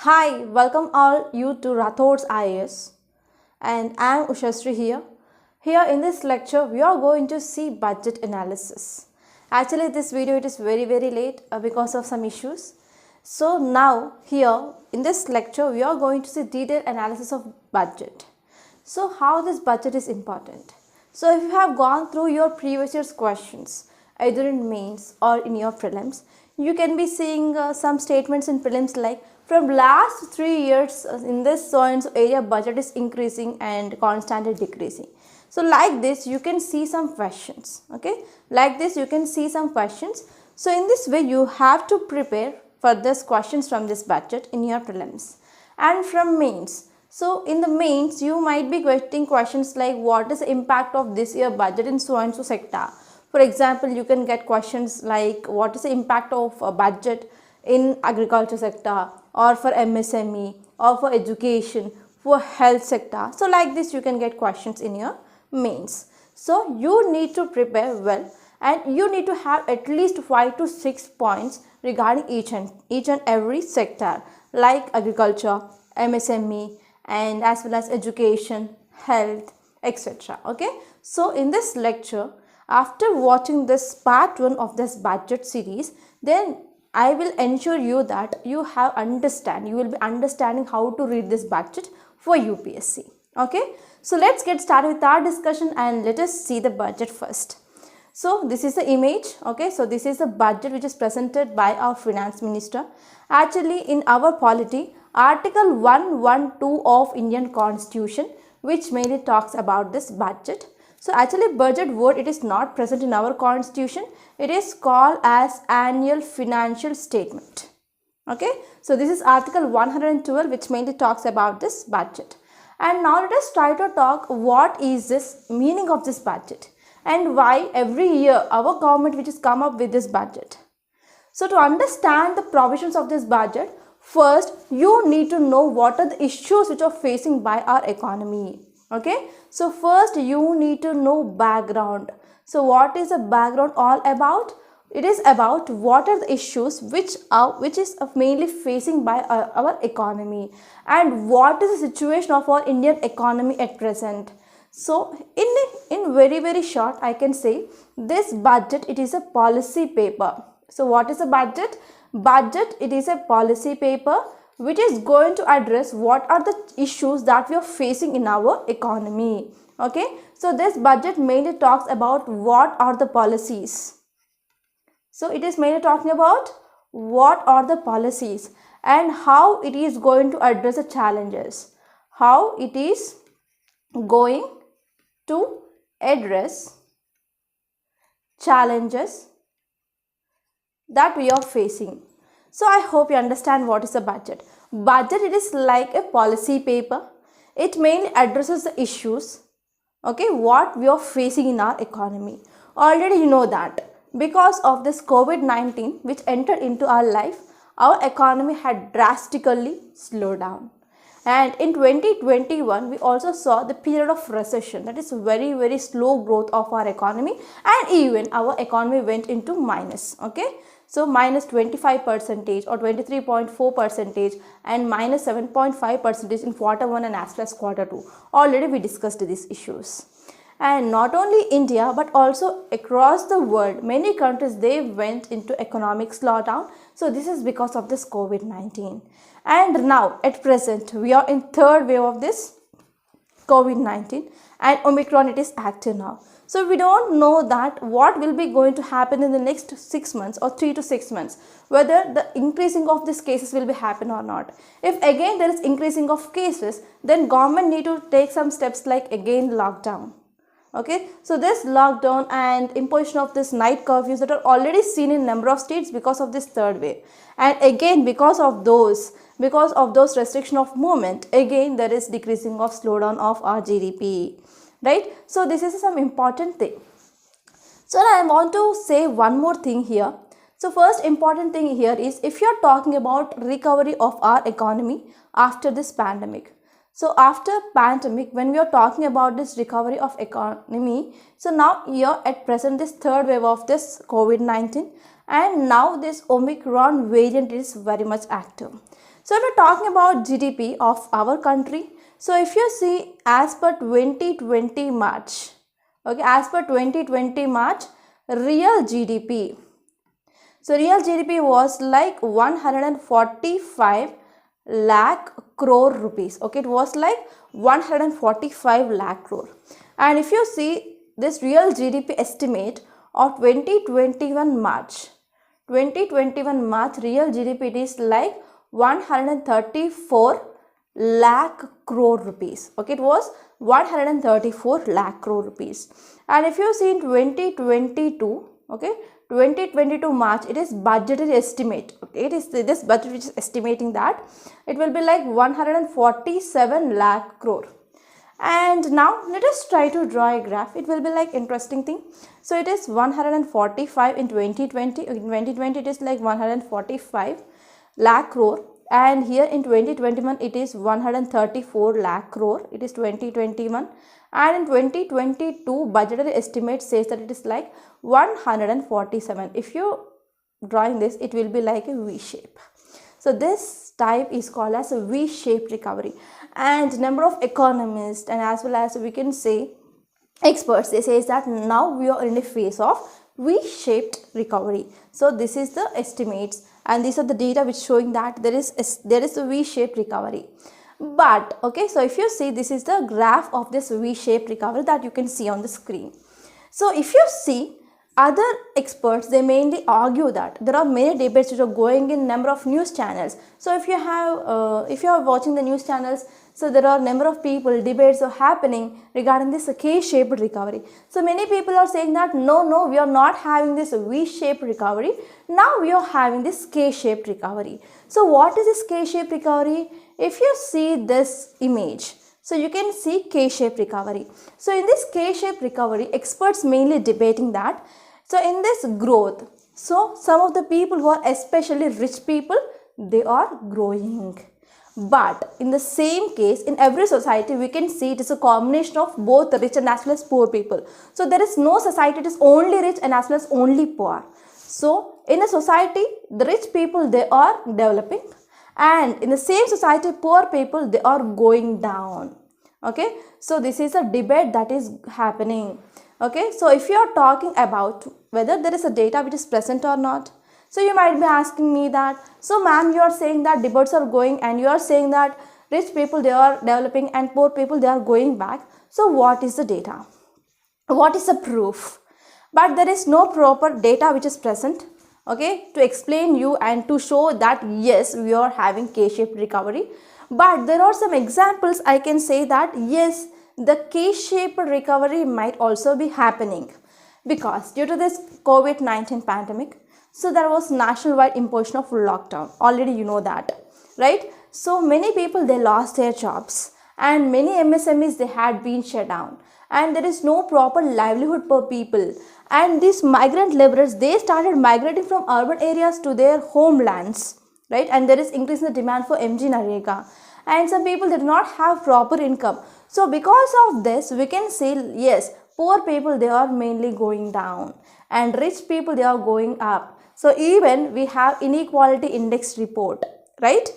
Hi, welcome all you to Rathod's IAS, and I am Ushasri here. Here in this lecture we are going to see budget analysis. Actually this video it is very late because of some issues. So now here in this lecture we are going to see detailed analysis of budget. So how this budget is important. So if you have gone through your previous year's questions either in mains or in your prelims, you can be seeing some statements in prelims like from last 3 years in this so and so area budget is increasing and constantly decreasing. So like this you can see some questions, okay, like this you can see some questions. So in this way you have to prepare for this questions from this budget in your prelims and from mains. So in the mains you might be getting questions like what is the impact of this year budget in so and so sector. For example, you can get questions like what is the impact of a budget in agriculture sector or for MSME or for education, for health sector. So like this you can get questions in your mains. So you need to prepare well and you need to have at least 5 to 6 points regarding each and every sector like agriculture, MSME and as well as education, health, etc. Okay. So in this lecture, after watching this part 1 of this budget series, then I will ensure you that you will be understanding how to read this budget for UPSC. Okay. So let's get started with our discussion and let us see the budget first. So this is the image. Okay. So this is the budget which is presented by our finance minister. Actually in our polity, Article 112 of Indian Constitution which mainly talks about this budget. So actually budget word it is not present in our constitution. It is called as annual financial statement. Okay. So this is article 112 which mainly talks about this budget. And now let us try to talk what is this meaning of this budget and why every year our government which has come up with this budget. So to understand the provisions of this budget, first you need to know what are the issues which are facing by our economy. Okay. So first you need to know background. So what is the background all about? It is about what are the issues which is mainly facing by our economy and what is the situation of our Indian economy at present. So in very short I can say this budget it is a policy paper. So what is a budget? Budget it is a policy paper which is going to address what are the issues that we are facing in our economy. Okay. So this budget mainly talks about what are the policies. So it is mainly talking about what are the policies and how it is going to address the challenges. How it is going to address challenges that we are facing. So I hope you understand what is a budget. Budget it is like a policy paper. It mainly addresses the issues, okay, what we are facing in our economy. Already you know that because of this COVID-19 which entered into our life, our economy had drastically slowed down. And in 2021 we also saw the period of recession, that is very slow growth of our economy, and even our economy went into minus. Okay. So minus 25% or 23.4% and minus 7.5% in Q1 and as well as Q2. Already we discussed these issues. And not only India but also across the world, many countries they went into economic slowdown. So this is because of this COVID-19. And now at present we are in third wave of this COVID-19 and Omicron it is active now. So we don't know that what will be going to happen in the next 6 months or 3 to 6 months, whether the increasing of these cases will be happen or not. If again there is increasing of cases, then government need to take some steps like again lockdown. Okay. So this lockdown and imposition of this night curfews that are already seen in number of states because of this third wave, and again because of those restriction of movement, again there is decreasing of slowdown of our GDP. Right. So this is some important thing. So I want to say one more thing here. So first important thing here is if you are talking about recovery of our economy after this pandemic. So after pandemic, when we are talking about this recovery of economy, so now here at present this third wave of this COVID-19, and now this Omicron variant is very much active. So if we're talking about GDP of our country, so if you see as per 2020 March, okay, as per 2020 March, real GDP. So real GDP was like 145 lakh crore rupees. Okay, it was like 145 lakh crore. And if you see this real GDP estimate of 2021 March, real GDP, it is like 134 lakh crore rupees. Okay, it was 134 lakh crore rupees. And if you see in 2022, okay, 2022 March, it is budgetary estimate. Okay, it is this budget which is estimating that it will be like 147 lakh crore. And now let us try to draw a graph. It will be like interesting thing. So it is 145 in 2020. In 2020 it is like 145 lakh crore, and here in 2021 it is 134 lakh crore. It is 2021, and in 2022 budgetary estimate says that it is like 147. If you drawing this, it will be like a V shape. So this type is called as a V-shaped recovery, and number of economists and as well as we can say experts, they say that now we are in a phase of V-shaped recovery. So this is the estimates, and these are the data which showing that there is a V-shaped recovery. But okay, so if you see, this is the graph of this V-shaped recovery that you can see on the screen. So if you see, other experts, they mainly argue that there are many debates which are going in number of news channels. So if you are watching the news channels, so there are number of people, debates are happening regarding this K-shaped recovery. So many people are saying that no, we are not having this V-shaped recovery. Now we are having this K-shaped recovery. So what is this K-shaped recovery? If you see this image, so you can see K-shaped recovery. So in this K-shaped recovery, experts mainly debating that. So in this growth, so some of the people who are especially rich people, they are growing. But in the same case, in every society, we can see it is a combination of both rich and as well as poor people. So there is no society it is only rich and as well as only poor. So in a society, the rich people, they are developing, and in the same society, poor people, they are going down. Okay, so this is a debate that is happening. Okay, so if you are talking about whether there is a data which is present or not, so you might be asking me that, so ma'am, you are saying that debates are going and you are saying that rich people, they are developing and poor people, they are going back. So what is the data? What is the proof? But there is no proper data which is present, okay, to explain you and to show that yes, we are having K-shaped recovery. But there are some examples I can say that yes, the K-shaped recovery might also be happening, because due to this COVID-19 pandemic, so there was nationwide imposition of lockdown. Already you know that, right? So many people, they lost their jobs, and many MSMEs, they had been shut down, and there is no proper livelihood per people. And these migrant laborers, they started migrating from urban areas to their homelands, right? And there is increase in the demand for MG Narega, and some people did not have proper income. So because of this, we can say yes, poor people, they are mainly going down, and rich people, they are going up. So even we have inequality index report, right?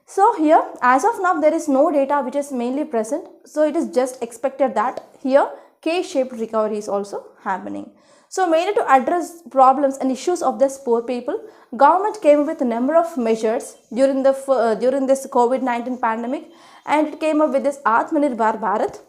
So here, as of now, there is no data which is mainly present. So it is just expected that here K-shaped recovery is also happening. So mainly to address problems and issues of this poor people, government came up with a number of measures during this COVID-19 pandemic, and it came up with this Atmanirbhar Bharat,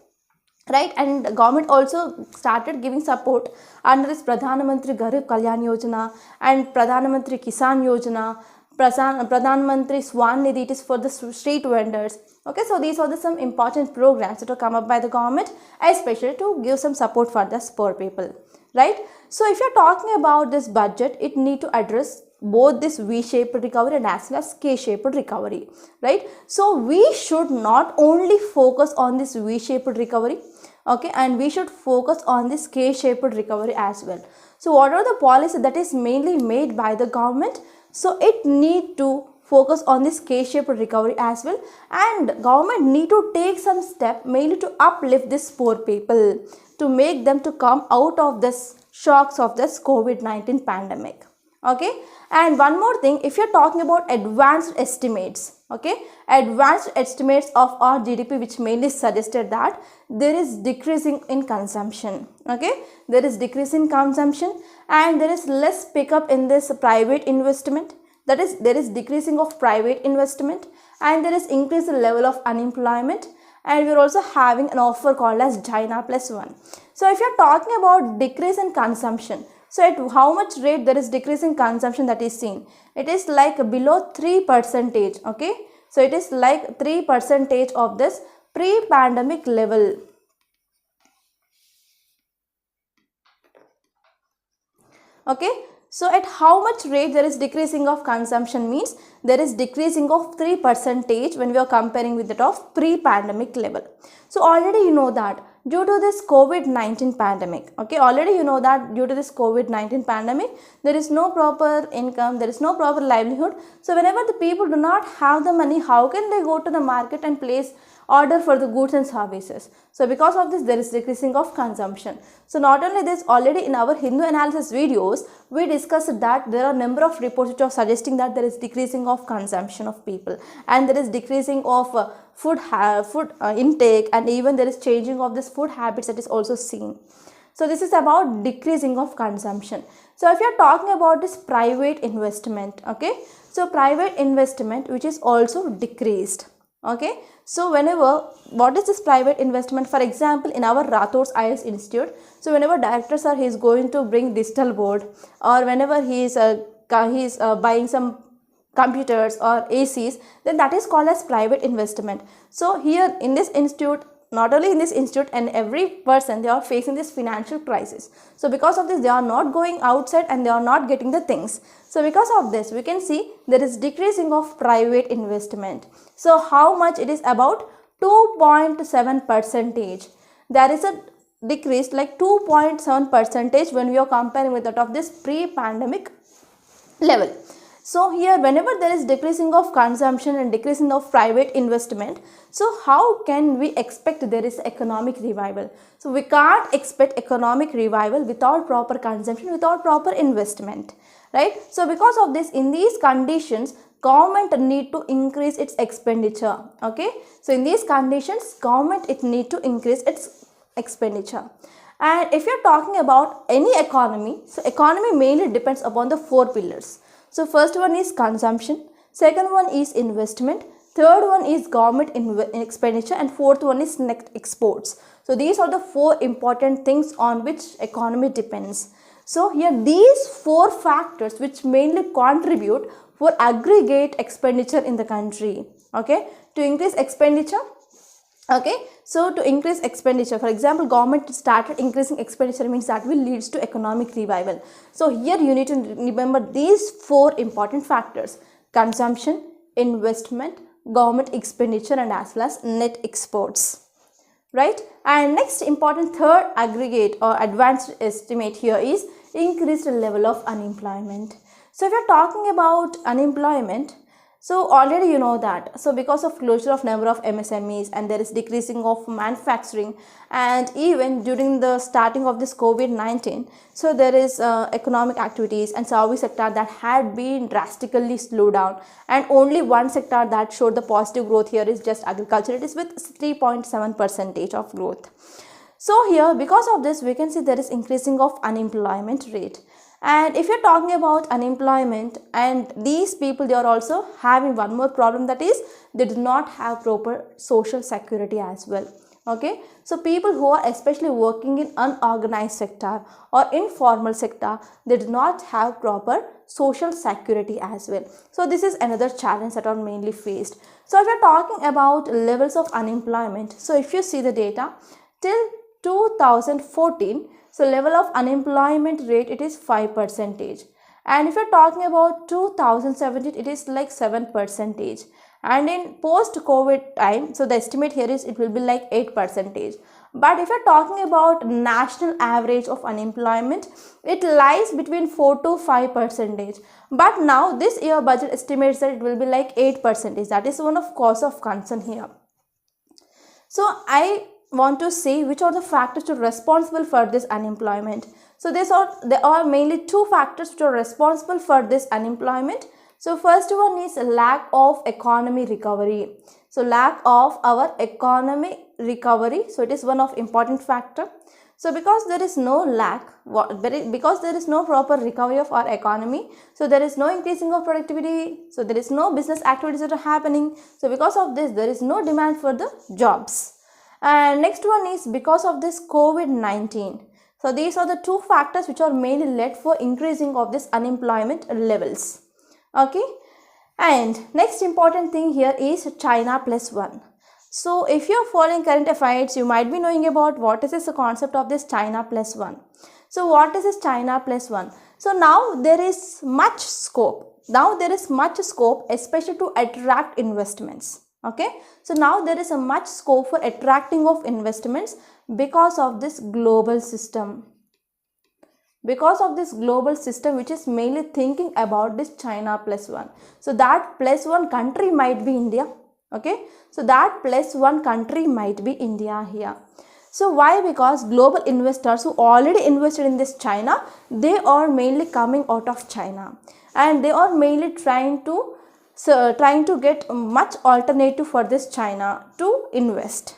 right? And the government also started giving support under this Pradhan Mantri Garib Kalyan Yojana and Pradhan Mantri Kisan Yojana, Pradhan Mantri Swan Nidhi, it is for the street vendors. Okay, so these are some important programs that will come up by the government, especially to give some support for the poor people, right? So if you're talking about this budget, it need to address both this V-shaped recovery and as well as K-shaped recovery, right? So we should not only focus on this V-shaped recovery, okay, and we should focus on this K-shaped recovery as well. So what are the policies that is mainly made by the government? So it need to focus on this K-shaped recovery as well, and government need to take some step mainly to uplift this poor people, to make them to come out of this shocks of this COVID-19 pandemic. Okay, and one more thing, if you're talking about advanced estimates, okay, advanced estimates of our GDP, which mainly suggested that there is decreasing in consumption. Okay, there is decrease in consumption and there is less pickup in this private investment. That is, there is decreasing of private investment and there is increased level of unemployment, and we are also having an offer called as China +1. So if you are talking about decrease in consumption, so at how much rate there is decrease in consumption that is seen? It is like below 3%. Okay, so it is like 3% of this pre-pandemic level. Okay, so at how much rate there is decreasing of consumption means there is decreasing of 3% when we are comparing with that of pre-pandemic level. So already you know that due to this COVID-19 pandemic, okay, already you know that due to this COVID-19 pandemic, there is no proper income, there is no proper livelihood. So whenever the people do not have the money, how can they go to the market and place order for the goods and services? So because of this, there is decreasing of consumption. So not only this, already in our Hindu analysis videos, we discussed that there are number of reports which are suggesting that there is decreasing of consumption of people and there is decreasing of food intake, and even there is changing of this food habits that is also seen. So this is about decreasing of consumption. So if you are talking about this private investment, okay, so private investment which is also decreased. Okay, so whenever, what is this private investment? For example, in our Rathod's IS Institute, so whenever director sir he is going to bring digital board, or whenever he is buying some computers or ACs, then that is called as private investment. So here in this institute, not only in this institute and every person, they are facing this financial crisis. So because of this, they are not going outside and they are not getting the things. So because of this, we can see there is decreasing of private investment. So how much it is? About 2.7%. There is a decrease like 2.7% when we are comparing with that of this pre-pandemic level. So here whenever there is decreasing of consumption and decreasing of private investment, so how can we expect there is economic revival? So we can't expect economic revival without proper consumption, without proper investment, right? So because of this, in these conditions, government need to increase its expenditure. Okay, so in these conditions, government it need to increase its expenditure. And if you're talking about any economy, so economy mainly depends upon the 4 pillars. So first one is consumption, second one is investment, third one is government expenditure, and fourth one is net exports. So these are the 4 important things on which economy depends. So here these 4 factors which mainly contribute for aggregate expenditure in the country. Okay, to increase expenditure. Okay, so to increase expenditure, for example, government started increasing expenditure means that will leads to economic revival. So here you need to remember these 4 important factors: consumption, investment, government expenditure, and as well as net exports, right? And next important third aggregate or advanced estimate here is increased level of unemployment. So if you're talking about unemployment, so already you know that, so because of closure of number of MSMEs and there is decreasing of manufacturing, and even during the starting of this COVID-19, so there is economic activities and service sector that had been drastically slowed down, and only one sector that showed the positive growth here is just agriculture. It is with 3.7% of growth. So here because of this, we can see there is increasing of unemployment rate. And if you're talking about unemployment, and these people, they are also having one more problem, that is they do not have proper social security as well. Okay, so people who are especially working in unorganized sector or informal sector, they do not have proper social security as well. So this is another challenge that are mainly faced. So if you're talking about levels of unemployment, so if you see the data till 2014, so level of unemployment rate, it is 5%. And if you're talking about 2017, it is like 7%. And in post-COVID time, so the estimate here is it will be like 8%. But if you're talking about national average of unemployment, it lies between 4 to 5%. But now this year budget estimates that it will be like 8%. That is one of cause of concern here. So I want to see which are the factors responsible for this unemployment. So there are mainly two factors which are responsible for this unemployment. So first one is lack of economy recovery. So lack of our economy recovery. So it is one of important factor. So because there is no because there is no proper recovery of our economy, so there is no increasing of productivity, so there is no business activities that are happening. So because of this, there is no demand for the jobs. And next one is because of this COVID-19. So these are the two factors which are mainly led for increasing of this unemployment levels. Okay. And next important thing here is China plus one. So if you are following current affairs, you might be knowing about what is this concept of this China plus one. So what is this China plus one? So now there is much scope. Especially to attract investments. Okay. So now there is a much scope for attracting of investments because of this global system. Because of this global system which is mainly thinking about this China plus one. So that plus one country might be India. Okay, so that plus one country might be India here. So why? Because global investors who already invested in this China, they are mainly coming out of China and they are mainly trying to get much alternative for this China to invest.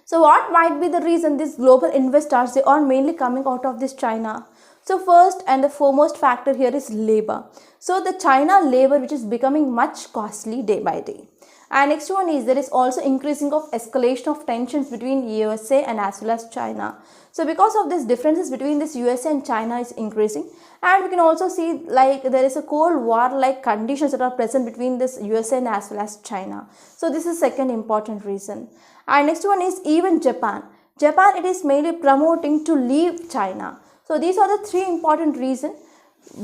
So what might be the reason these global investors, they are mainly coming out of this China? So first and the foremost factor here is labor. So the China labor which is becoming much costly day by day. And next one is there is also increasing of escalation of tensions between USA and as well as China. So because of this, differences between this USA and China is increasing, and we can also see like there is a Cold War like conditions that are present between this USA and as well as China. So this is second important reason. And next one is even Japan. Japan, it is mainly promoting to leave China. So these are the three important reasons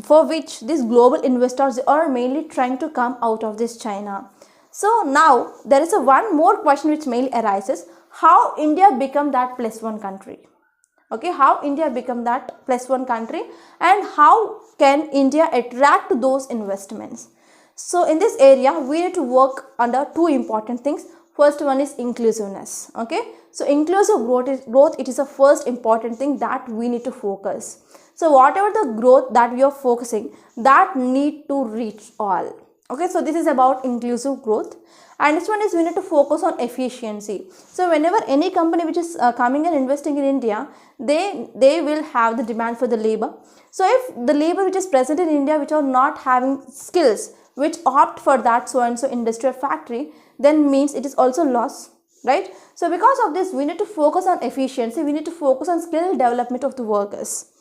for which these global investors are mainly trying to come out of this China. So now there is one more question which mainly arises: how India become that plus one country? Okay, how India become that plus one country and how can India attract those investments? So in this area we need to work under two important things. First one is inclusiveness. Okay, so inclusive growth, it is the first important thing that we need to focus. So whatever the growth that we are focusing, that need to reach all. Okay, so this is about inclusive growth. And next one is we need to focus on efficiency. So whenever any company which is coming and investing in India, they will have the demand for the labor. So if the labor which is present in India which are not having skills which opt for that so and so industrial factory, then means it is also loss, right? So because of this, we need to focus on efficiency, we need to focus on skill development of the workers,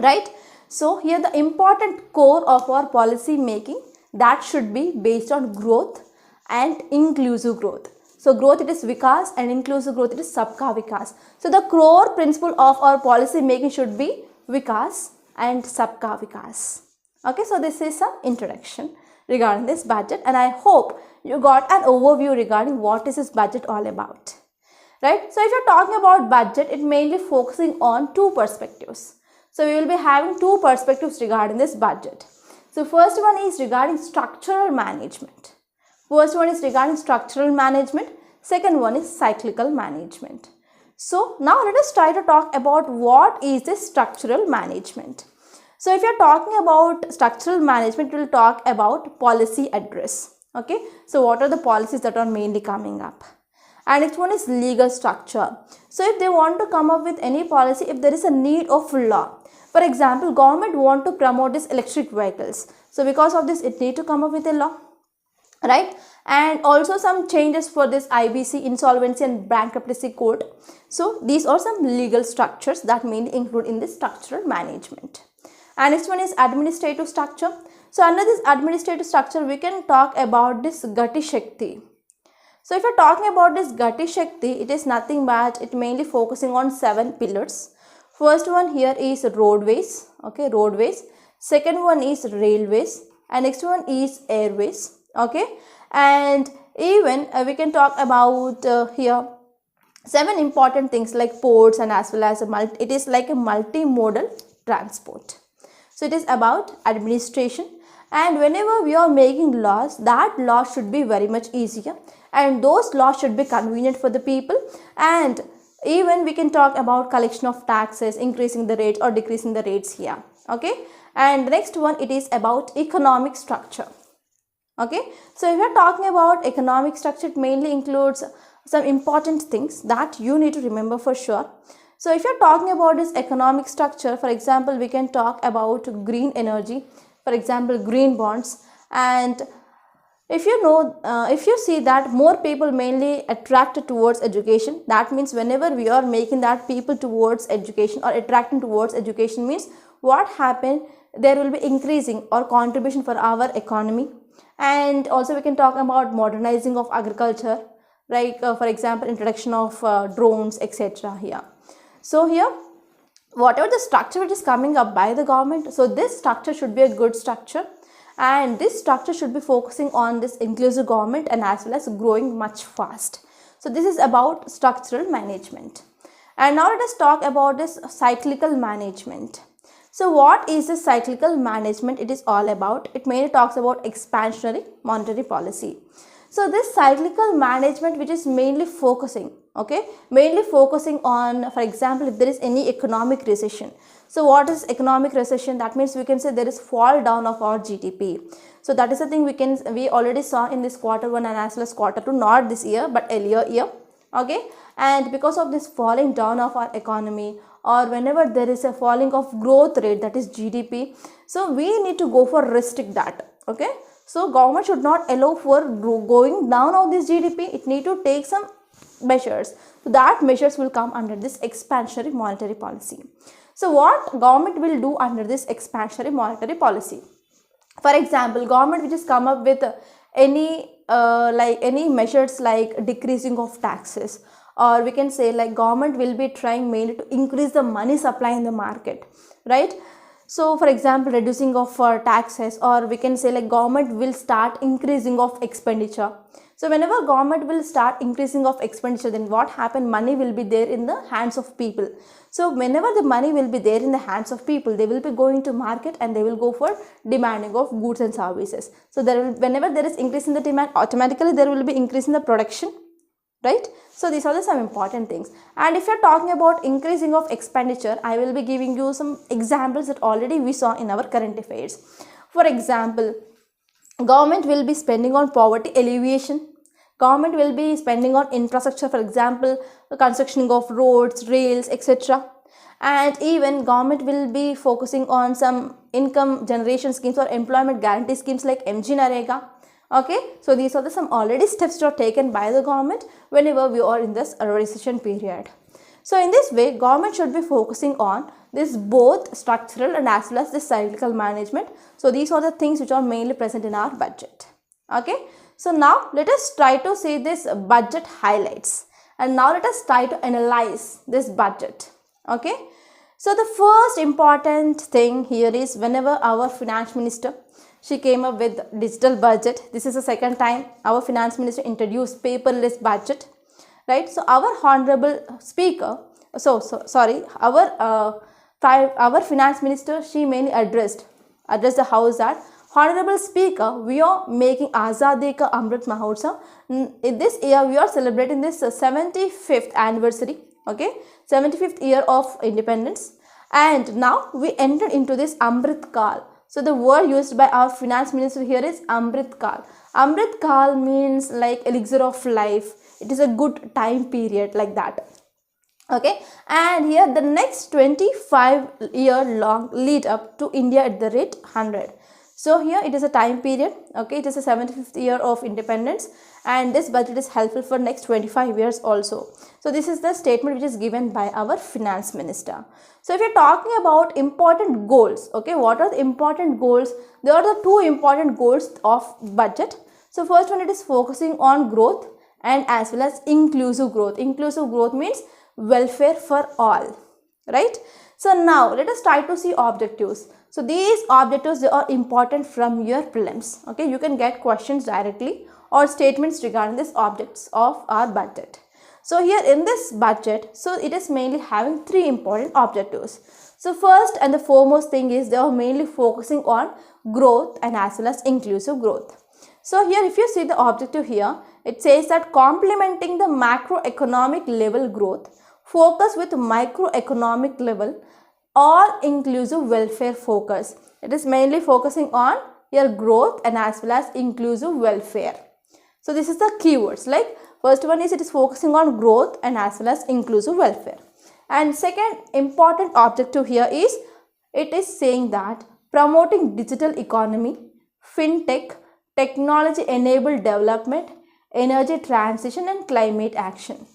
right? So here the important core of our policy making, that should be based on growth and inclusive growth. So growth, it is Vikas, and inclusive growth, it is Sabka Vikas. So the core principle of our policy making should be Vikas and Sabka Vikas. Okay, so this is some introduction regarding this budget, and I hope you got an overview regarding what is this budget all about, right? So if you're talking about budget, it mainly focusing on two perspectives. So we will be having two perspectives regarding this budget. So first one is regarding structural management. Second one is cyclical management. So now let us try to talk about what is this structural management. So if you are talking about structural management, we will talk about policy address. Okay, so what are the policies that are mainly coming up? And next one is legal structure. So if they want to come up with any policy, if there is a need of law, for example, government want to promote this electric vehicles. So because of this, it need to come up with a law, right? And also some changes for this IBC, insolvency and bankruptcy code. So these are some legal structures that mainly include in this structural management. And next one is administrative structure. So under this administrative structure, we can talk about this Gati Shakti. So if you're talking about this Gati Shakti, it is nothing but it mainly focusing on 7 pillars. First one here is roadways. Okay, roadways. Second one is railways, and next one is airways. Okay, and even we can talk about here 7 important things like ports, and as well as it is like a multimodal transport. So it is about administration, and whenever we are making laws, that law should be very much easier, and those laws should be convenient for the people, and Even we can talk about collection of taxes, increasing the rates or decreasing the rates here. Okay, and the next one, it is about economic structure. Okay, so if you are talking about economic structure, it mainly includes some important things that you need to remember for sure. So if you are talking about this economic structure, for example, we can talk about green energy, for example, green bonds. And if you know, if you see that more people mainly attracted towards education, that means whenever we are making that people towards education or attracting towards education, means what happened, there will be increasing or contribution for our economy. And also we can talk about modernizing of agriculture, like for example, introduction of drones, etc. here. So here, whatever the structure which is coming up by the government, so this structure should be a good structure, and this structure should be focusing on this inclusive government and as well as growing much fast. So this is about structural management. And now let us talk about this cyclical management. So what is this cyclical management? It is all about, it mainly talks about expansionary monetary policy. So this cyclical management, which is mainly focusing, okay, mainly focusing on, for example, if there is any economic recession. So what is economic recession? That means we can say there is fall down of our GDP. So that is the thing we already saw in this quarter 1 and as well as quarter 2, not this year but earlier year. Okay, and because of this falling down of our economy, or whenever there is a falling of growth rate, that is GDP, so we need to go for restrict that. Okay, so government should not allow for going down of this GDP. It need to take some measures. So that measures will come under this expansionary monetary policy. So what government will do under this expansionary monetary policy? For example, government which has come up with any measures like decreasing of taxes, or we can say like government will be trying mainly to increase the money supply in the market, right? So for example, reducing of taxes, or we can say like government will start increasing of expenditure. So whenever government will start increasing of expenditure, then what happen? Money will be there in the hands of people. So whenever the money will be there in the hands of people, they will be going to market and they will go for demanding of goods and services. So whenever there is increase in the demand, automatically there will be increase in the production, right? So these are the some important things. And if you are talking about increasing of expenditure, I will be giving you some examples that already we saw in our current affairs. For example, government will be spending on poverty alleviation. Government will be spending on infrastructure, for example, the construction of roads, rails, etc. And even government will be focusing on some income generation schemes or employment guarantee schemes like MG Narega. Okay, so these are the some already steps that are taken by the government whenever we are in this recession period. So in this way, government should be focusing on this both structural and as well as this cyclical management. So these are the things which are mainly present in our budget. Okay, so now let us try to see this budget highlights, and now let us try to analyze this budget. Okay, so the first important thing here is whenever our finance minister, she came up with digital budget. This is the second time our finance minister introduced paperless budget, right? So our honorable speaker, our finance minister, she mainly addressed the house that, honorable speaker, we are making Azadi Ka Amrit Mahotsav. In this year we are celebrating this 75th anniversary, okay, 75th year of independence, and now we entered into this Amrit Kal. So the word used by our finance minister here is Amrit Kal. Amrit Kal means like elixir of life. It is a good time period, like that. Okay, and here the next 25-year long lead up to India at the rate 100. So here it is a time period, okay, it is a 75th year of independence, and this budget is helpful for next 25 years also. So this is the statement which is given by our finance minister. So if you are talking about important goals, okay, what are the important goals? There are the two important goals of budget. So first one, it is focusing on growth and as well as inclusive growth. Inclusive growth means welfare for all, right? So now let us try to see objectives. So these objectives, they are important from your prelims. Okay, you can get questions directly or statements regarding these objects of our budget. So here in this budget, so it is mainly having three important objectives. So first and the foremost thing is they are mainly focusing on growth and as well as inclusive growth. So here if you see the objective here, it says that complementing the macroeconomic level growth, focus with microeconomic level, all inclusive welfare focus. It is mainly focusing on your growth and as well as inclusive welfare. So this is the keywords, like first one is it is focusing on growth and as well as inclusive welfare. And second important objective here is it is saying that promoting digital economy, fintech, technology enabled development, energy transition and climate action.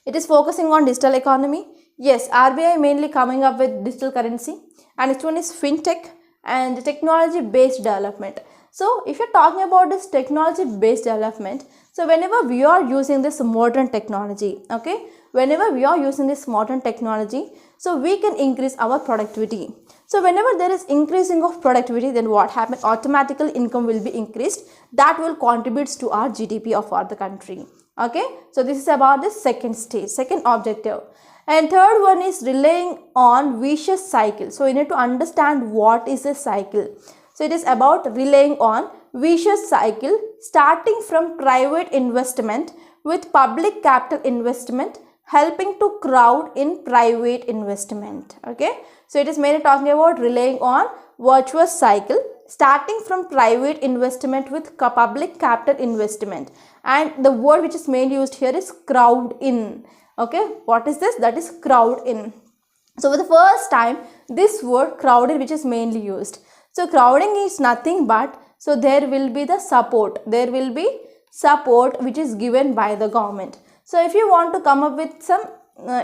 It is focusing on digital economy. Yes, RBI mainly coming up with digital currency, and next one is fintech and technology based development. So if you're talking about this technology based development, so whenever we are using this modern technology, okay, whenever we are using this modern technology, so we can increase our productivity. So whenever there is increasing of productivity, then what happens? Automatically income will be increased. That will contribute to our GDP of our the country. Okay, so this is about the second stage, second objective. And third one is relying on vicious cycle. So you need to understand what is a cycle. So it is about relying on vicious cycle starting from private investment with public capital investment helping to crowd in private investment. Okay, so it is mainly talking about relying on virtuous cycle starting from private investment with public capital investment, and the word which is mainly used here is crowd in. Okay, what is this? That is crowd in. So for the first time this word crowded which is mainly used. So crowding is nothing but, so there will be the support, there will be support which is given by the government. So if you want to come up with some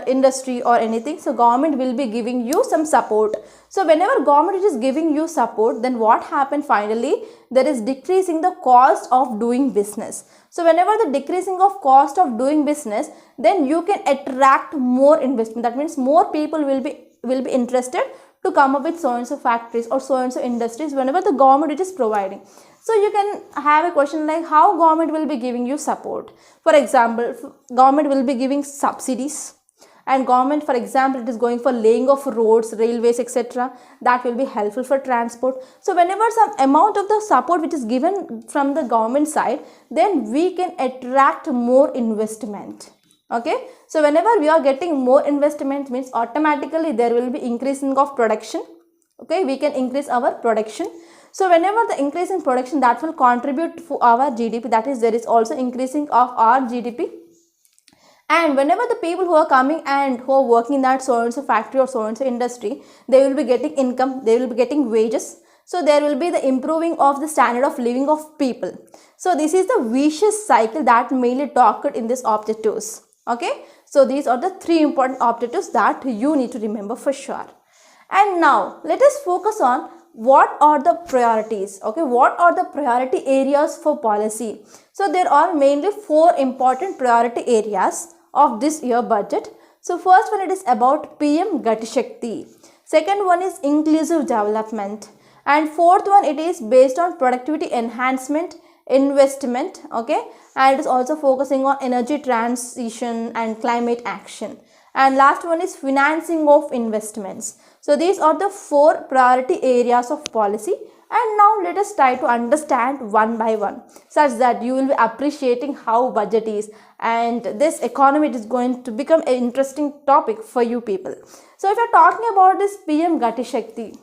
industry or anything, so government will be giving you some support. So whenever government is giving you support, then what happened finally? There is decreasing the cost of doing business. So whenever the decreasing of cost of doing business, then you can attract more investment. That means more people will be interested to come up with so and so factories or so and so industries whenever the government is providing. So you can have a question like how government will be giving you support. For example, government will be giving subsidies, and government, for example, it is going for laying of roads, railways, etc. That will be helpful for transport. So whenever some amount of the support which is given from the government side, then we can attract more investment. Okay, so whenever we are getting more investment means automatically there will be increasing of production. Okay, we can increase our production. So whenever the increase in production, that will contribute to our GDP, that is there is also increasing of our GDP. And whenever the people who are coming and who are working in that so and so factory or so and so industry, they will be getting income, they will be getting wages. So there will be the improving of the standard of living of people. So this is the vicious cycle that mainly talked in this objectives. Okay, so these are the three important objectives that you need to remember for sure. And now let us focus on what are the priorities. Okay, what are the priority areas for policy? So there are mainly 4 important priority areas of this year budget. So first one, it is about PM Gati Shakti. Second one is inclusive development, and fourth one, it is based on productivity enhancement, investment. Okay, and it is also focusing on energy transition and climate action, and last one is financing of investments. So these are the 4 priority areas of policy, and now let us try to understand one by one such that you will be appreciating how budget is, and this economy is going to become an interesting topic for you people. So if you are talking about this PM Gati Shakti,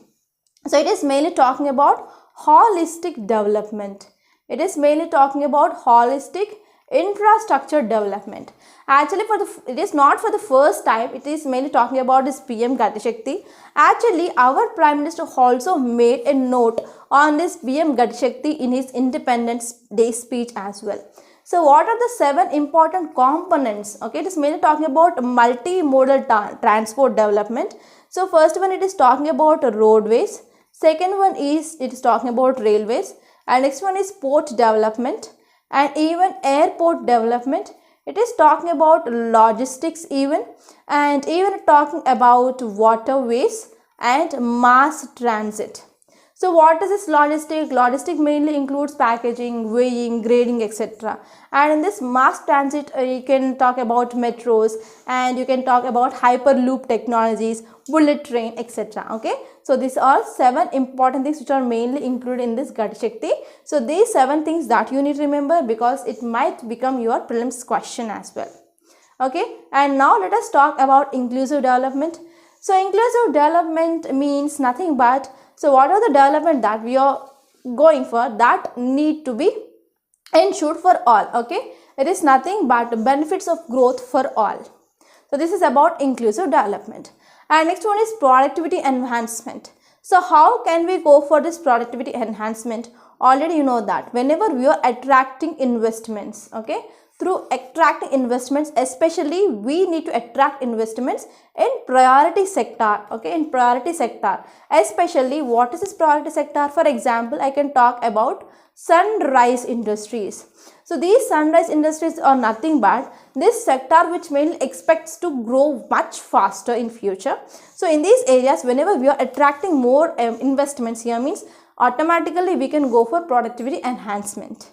so it is mainly talking about holistic development. It is mainly talking about holistic infrastructure development. Actually, it is not for the first time, it is mainly talking about this PM Gati Shakti. Actually, our Prime Minister also made a note on this PM Gati Shakti in his Independence Day speech as well. So what are the 7 important components? Okay, it is mainly talking about multimodal transport development. So first one, it is talking about roadways. Second one is, it is talking about railways. And next one is port development and even airport development. It is talking about logistics even, and even talking about waterways and mass transit. So what is this logistic? Logistic mainly includes packaging, weighing, grading, etc. And in this mass transit, you can talk about metros, and you can talk about hyperloop technologies, bullet train, etc. Okay, so these are 7 important things which are mainly included in this Gati Shakti. So these 7 things that you need to remember, because it might become your prelims question as well. Okay, and now let us talk about inclusive development. So inclusive development means nothing but, so what are the development that we are going for that need to be ensured for all. Okay, it is nothing but benefits of growth for all. So this is about inclusive development. And next one is productivity enhancement. So how can we go for this productivity enhancement? Already you know that whenever we are attracting investments, okay, through attracting investments, especially we need to attract investments in priority sector, okay, in priority sector. Especially what is this priority sector? For example, I can talk about sunrise industries. So these sunrise industries are nothing but this sector which mainly expects to grow much faster in future. So in these areas, whenever we are attracting more investments here, means automatically we can go for productivity enhancement.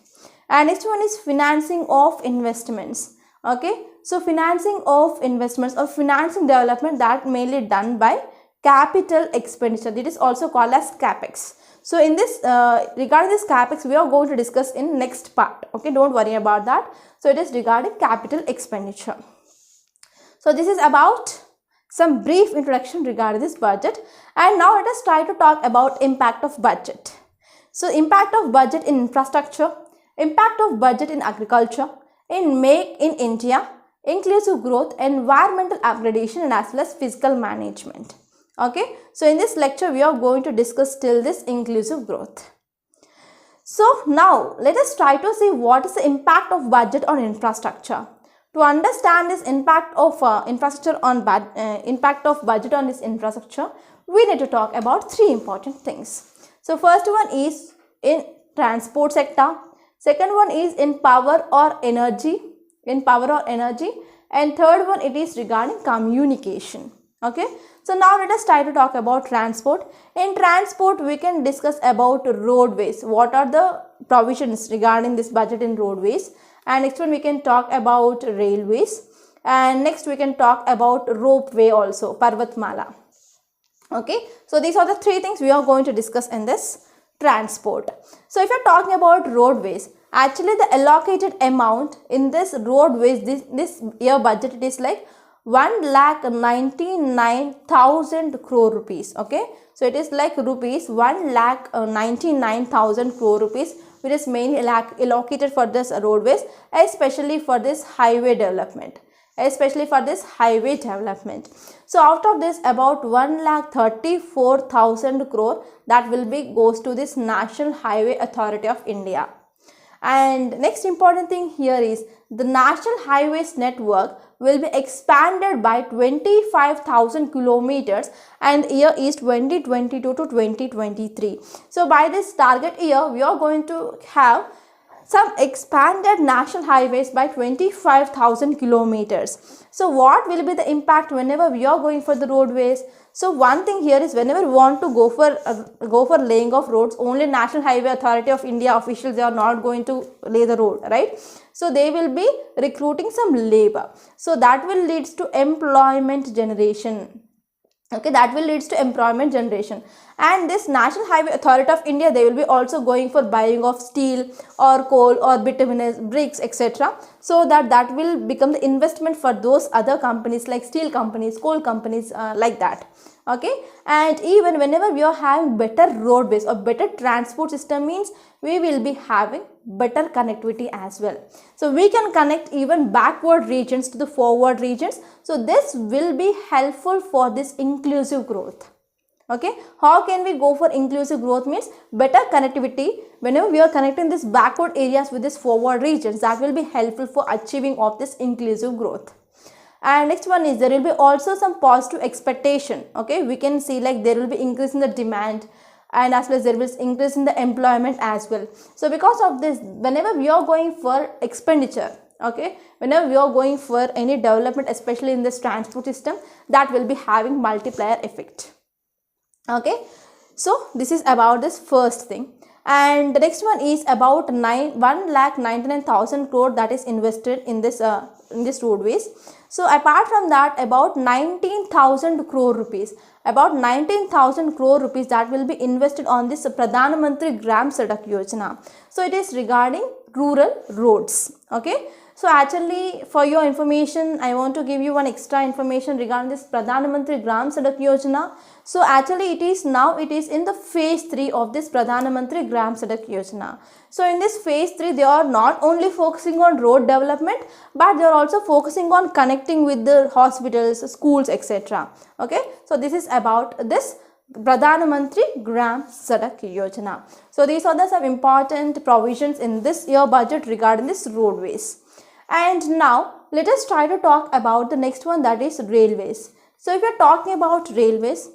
And next one is financing of investments. Okay, so financing of investments or financing development that mainly done by capital expenditure. It is also called as capex. So in this regarding this capex, we are going to discuss in next part. Okay, don't worry about that. So it is regarding capital expenditure. So this is about some brief introduction regarding this budget. And now let us try to talk about impact of budget. So impact of budget in infrastructure, impact of budget in agriculture, in Make in India, inclusive growth, environmental upgradation, and as well as fiscal management. Okay, so in this lecture we are going to discuss till this inclusive growth. So now let us try to see what is the impact of budget on infrastructure. To understand this impact of impact of budget on this infrastructure, we need to talk about three important things. So first one is in transport sector, second one is in power or energy, and third one it is regarding communication. Okay, so now let us try to talk about transport. In transport we can discuss about roadways, what are the provisions regarding this budget in roadways, and next one we can talk about railways, and next we can talk about ropeway also, Parvatmala. Okay, so these are the three things we are going to discuss in this transport. So if you are talking about roadways, actually the allocated amount in this roadways this year budget, it is like 1,99,000 crore rupees. Okay, so it is like rupees 1,99,000 crore rupees, which is mainly allocated for this roadways, especially for this highway development. So out of this, about 1,34,000 crore that will be goes to this National Highway Authority of India. And next important thing here is the National Highways network will be expanded by 25,000 kilometers, and year is 2022 to 2023. So by this target year, we are going to have some expanded national highways by 25,000 kilometers. So what will be the impact whenever we are going for the roadways? So one thing here is whenever we want to go for laying of roads, only National Highway Authority of India officials, they are not going to lay the road, right? So they will be recruiting some labor. So that will lead to employment generation. Okay, that will lead to employment generation. And this National Highway Authority of India, they will be also going for buying of steel or coal or bituminous bricks, etc. So that will become the investment for those other companies like steel companies, coal companies, like that. Okay, and even whenever we are having better roadways or better transport system, means we will be having better connectivity as well. So we can connect even backward regions to the forward regions. So this will be helpful for this inclusive growth. Okay, how can we go for inclusive growth? Means better connectivity. Whenever we are connecting this backward areas with this forward regions, that will be helpful for achieving of this inclusive growth. And next one is there will be also some positive expectation. Okay, we can see like there will be increase in the demand, and as well as there will be increase in the employment as well. So because of this, whenever we are going for expenditure, okay, whenever we are going for any development, especially in this transport system, that will be having multiplier effect. Okay, so this is about this first thing. And the next one is about 1,99,000 crore that is invested in this roadways. So apart from that, about 19,000 crore rupees, that will be invested on this Pradhan Mantri Gram Sadak Yojana. So it is regarding rural roads. Okay, So actually, for your information, I want to give you one extra information regarding this Pradhan Mantri Gram Sadak Yojana. So actually it is in the phase 3 of this Pradhan Mantri Gram Sadak Yojana. So in this phase 3, they are not only focusing on road development, but they are also focusing on connecting with the hospitals, schools, etc. Okay, so this is about this Pradhan Mantri Gram Sadak Yojana. So these are the some important provisions in this year budget regarding this roadways. And now let us try to talk about the next one, that is railways. So if you are talking about railways,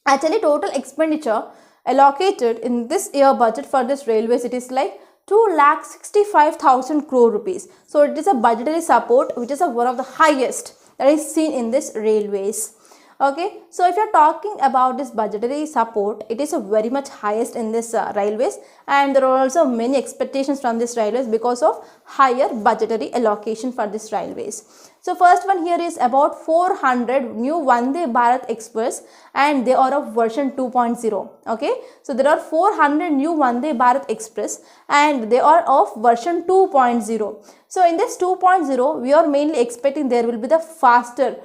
actually total expenditure allocated in this year budget for this railways, it is like 2,65,000 crore rupees. So it is a budgetary support which is one of the highest that is seen in this railways. Okay, so if you are talking about this budgetary support, it is a very much highest in this railways, and there are also many expectations from this railways because of higher budgetary allocation for this railways. So first one here is about 400 new Vande Bharat Express, and they are of version 2.0. Okay, so there are 400 new Vande Bharat Express and they are of version 2.0. So in this 2.0, we are mainly expecting there will be the faster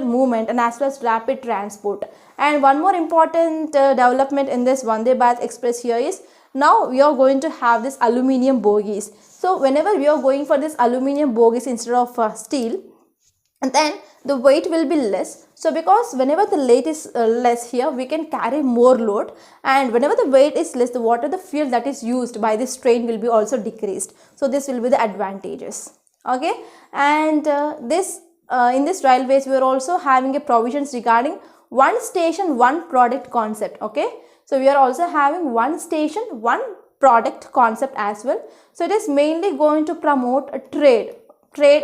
movement and as well as rapid transport. And one more important development in this Vande Bharat Express here is now we are going to have this aluminium bogies. So whenever we are going for this aluminium bogies instead of steel, and then the weight will be less. So because whenever the weight is less here, we can carry more load, and whenever the weight is less, the fuel that is used by this train will be also decreased. So this will be the advantages. Okay, and in this railways, we are also having a provisions regarding one station, one product concept. Okay, so we are also having one station, one product concept as well. So it is mainly going to promote a trade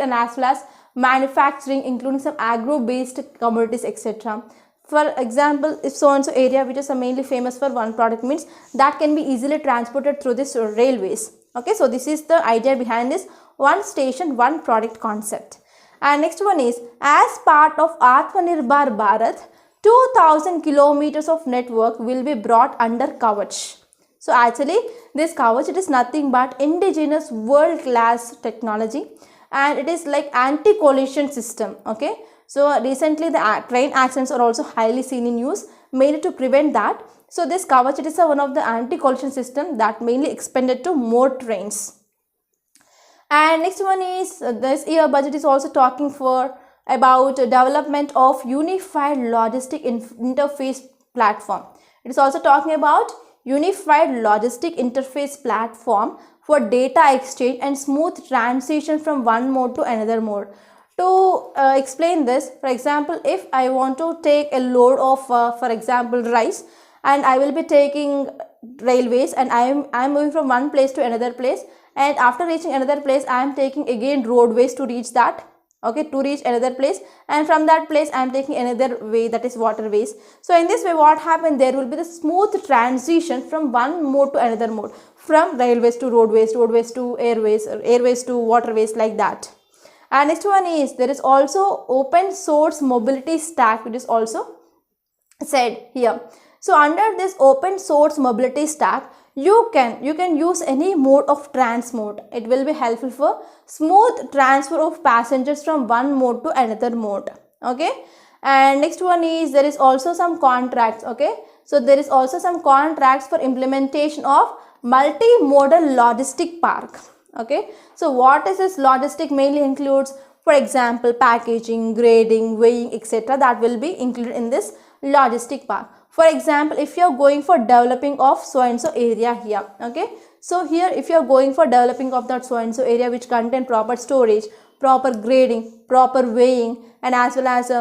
and as well as manufacturing, including some agro-based commodities, etc. For example, if so and so area which is mainly famous for one product, means that can be easily transported through this railways. Okay, so this is the idea behind this one station, one product concept. And next one is, as part of Atmanirbhar Bharat, 2000 kilometers of network will be brought under Kavach. So actually this Kavach, it is nothing but indigenous world-class technology, and it is like anti-collision system. Okay, so recently the train accidents are also highly seen in use, mainly to prevent that. So this Kavach, it is one of the anti-collision system that mainly expanded to more trains. And next one is, this year budget is also talking for about development of unified logistic interface platform. It is also talking about unified logistic interface platform for data exchange and smooth transition from one mode to another mode. To explain this, for example, if I want to take a load of for example rice, and I will be taking railways, and I am moving from one place to another place, and after reaching another place I am taking again roadways to reach that. Okay, to reach another place, and from that place I am taking another way, that is waterways. So in this way what happened, there will be the smooth transition from one mode to another mode, from railways to roadways, roadways to airways, airways to waterways, like that. And next one is, there is also open source mobility stack, which is also said here. So under this open source mobility stack, you can use any mode of transport. It will be helpful for smooth transfer of passengers from one mode to another mode. Okay, and next one is, there is also some contracts. Okay, so there is also some contracts for implementation of multimodal logistic park. Okay, so what is this logistic? Mainly includes, for example, packaging, grading, weighing, etc. that will be included in this logistic park. For example, if you are going for developing of so and so area here, okay, so here if you are going for developing of that so and so area which contain proper storage, proper grading, proper weighing, and as well as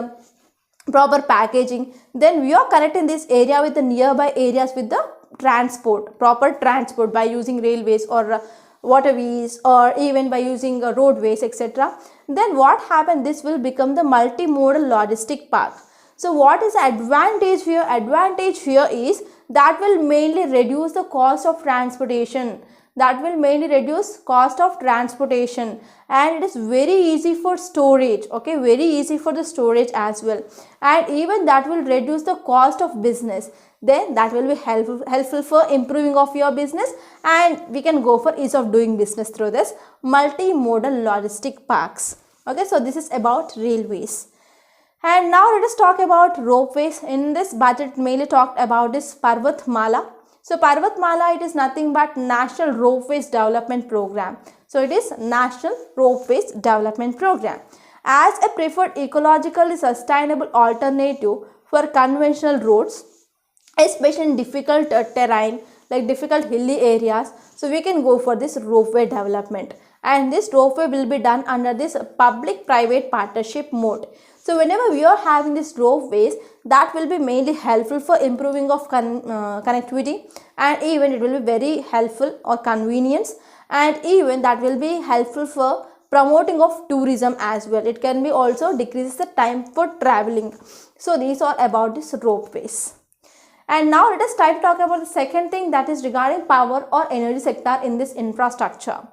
proper packaging, then we are connecting this area with the nearby areas with the transport, proper transport, by using railways or waterways, or even by using roadways, etc. Then what happens, this will become the multimodal logistic park. So what is the advantage here? Advantage here is that will mainly reduce the cost of transportation. That will mainly reduce cost of transportation, and it is very easy for storage. Okay, very easy for the storage as well, and even that will reduce the cost of business. then that will be helpful for improving of your business, and we can go for ease of doing business through this multimodal logistic parks. Okay, so this is about railways. And now let us talk about ropeways. In this budget mainly talked about this Parvatmala. So Parvatmala, it is nothing but National Ropeways Development Program. So it is National Ropeways Development Program. As a preferred ecologically sustainable alternative for conventional roads, especially in difficult terrain like difficult hilly areas, so we can go for this ropeway development, and this ropeway will be done under this public private partnership mode. So whenever we are having these ropeways, that will be mainly helpful for improving of connectivity, and even it will be very helpful or convenience, and even that will be helpful for promoting of tourism as well. It can be also decreases the time for traveling. So these are about this ropeways. And now let us try to talk about the second thing, that is regarding power or energy sector in this infrastructure.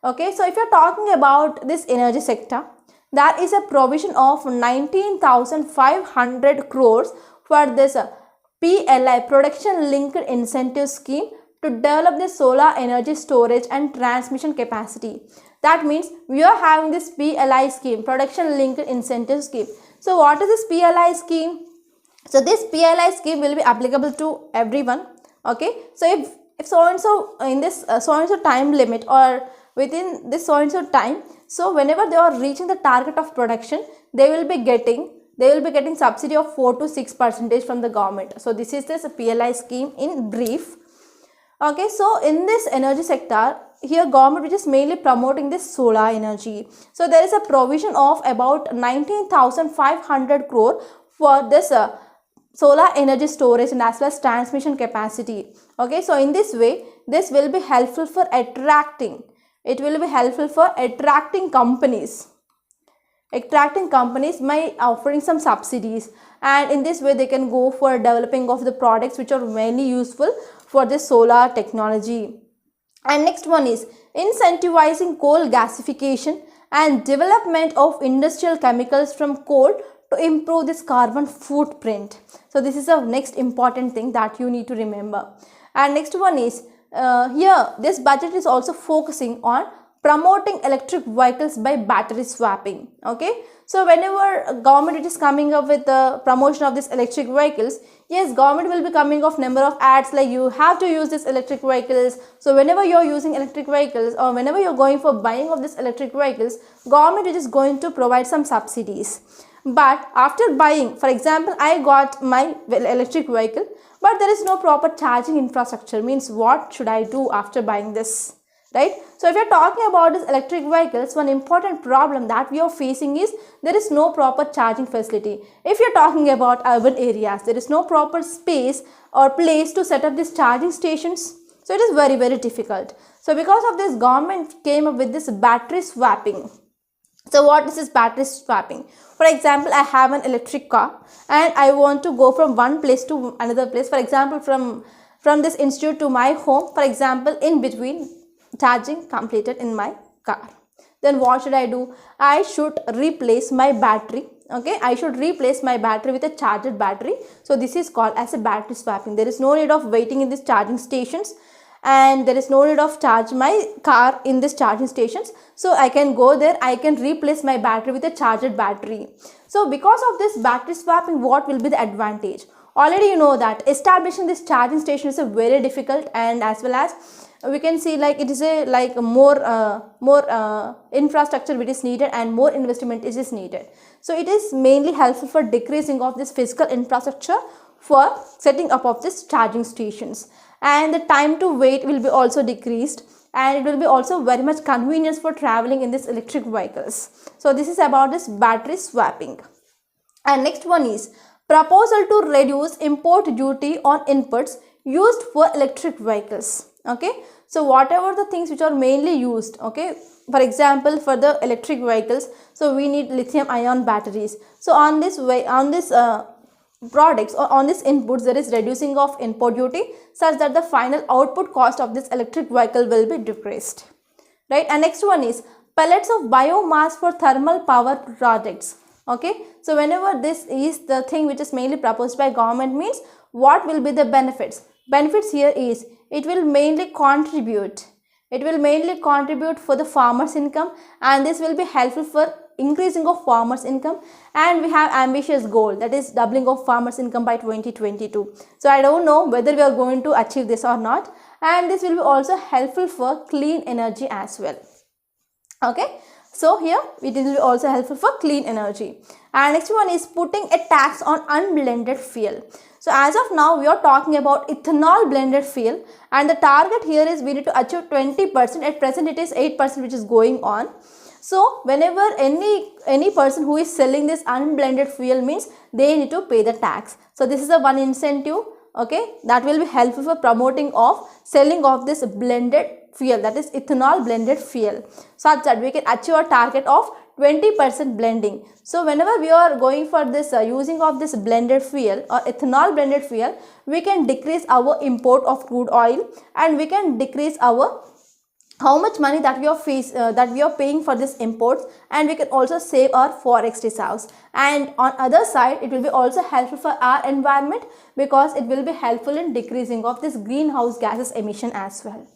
Okay, so if you are talking about this energy sector, there is a provision of 19,500 crores for this PLI, Production Linked Incentive Scheme, to develop the solar energy storage and transmission capacity. That means we are having this PLI scheme, Production Linked Incentive Scheme. So what is this PLI scheme? So this PLI scheme will be applicable to everyone. Okay, so if so and so in this so and so time limit, or within this so and so time, so whenever they are reaching the target of production, they will be getting subsidy of 4 to 6% from the government. So this is this PLI scheme in brief. Okay, so in this energy sector, here government which is mainly promoting this solar energy. So there is a provision of about 19,500 crore for this solar energy storage and as well as transmission capacity. Okay, so in this way, this will be helpful for attracting. It will be helpful for attracting companies by offering some subsidies, and in this way they can go for developing of the products which are mainly useful for the solar technology. And next one is incentivizing coal gasification and development of industrial chemicals from coal to improve this carbon footprint. So this is the next important thing that you need to remember. And next one is here this budget is also focusing on promoting electric vehicles by battery swapping. Okay, so whenever government is coming up with the promotion of this electric vehicles, yes, government will be coming of number of ads like you have to use this electric vehicles. So whenever you are using electric vehicles, or whenever you are going for buying of this electric vehicles, government is going to provide some subsidies. But after buying, for example, I got my electric vehicle, but there is no proper charging infrastructure. Means what should I do after buying this, right? So if you are talking about this electric vehicles, one important problem that we are facing is there is no proper charging facility. If you are talking about urban areas, there is no proper space or place to set up these charging stations. So it is very, very difficult. So because of this, government came up with this battery swapping. So what is this battery swapping? For example, I have an electric car and I want to go from one place to another place. For example, from this institute to my home, for example, in between charging completed in my car. Then what should I do? I should replace my battery. Okay, I should replace my battery with a charged battery. So this is called as a battery swapping. There is no need of waiting in these charging stations, and there is no need of charge my car in this charging stations. So I can go there, I can replace my battery with a charged battery. So because of this battery swapping, what will be the advantage? Already you know that establishing this charging station is a very difficult, and as well as we can see like it is a more infrastructure which is needed and more investment is needed. So it is mainly helpful for decreasing of this physical infrastructure for setting up of this charging stations, and the time to wait will be also decreased, and it will be also very much convenience for traveling in this electric vehicles. So this is about this battery swapping. And next one is proposal to reduce import duty on inputs used for electric vehicles. Okay, so whatever the things which are mainly used, okay, for example, for the electric vehicles, so we need lithium ion batteries. So on this way, on this products or on this inputs, there is reducing of import duty such that the final output cost of this electric vehicle will be decreased, right? And next one is pellets of biomass for thermal power projects. Okay, so whenever this is the thing which is mainly proposed by government, means what will be the benefits? Benefits here is it will mainly contribute for the farmers income, and this will be helpful for increasing of farmers income. And we have ambitious goal, that is doubling of farmers income by 2022. So I don't know whether we are going to achieve this or not, and this will be also helpful for clean energy as well. Okay, so here it will be also helpful for clean energy. And next one is putting a tax on unblended fuel. So as of now we are talking about ethanol blended fuel, and the target here is we need to achieve 20%. At present it is 8% which is going on. So whenever any person who is selling this unblended fuel, means they need to pay the tax. So this is the one incentive, okay, that will be helpful for promoting of selling of this blended fuel, that is ethanol blended fuel, such that we can achieve a target of 20% blending. So whenever we are going for this using of this blended fuel or ethanol blended fuel, we can decrease our import of crude oil, and we can decrease our how much money that we are paying for this imports, and we can also save our forex reserves. And on other side it will be also helpful for our environment, because it will be helpful in decreasing of this greenhouse gases emission as well.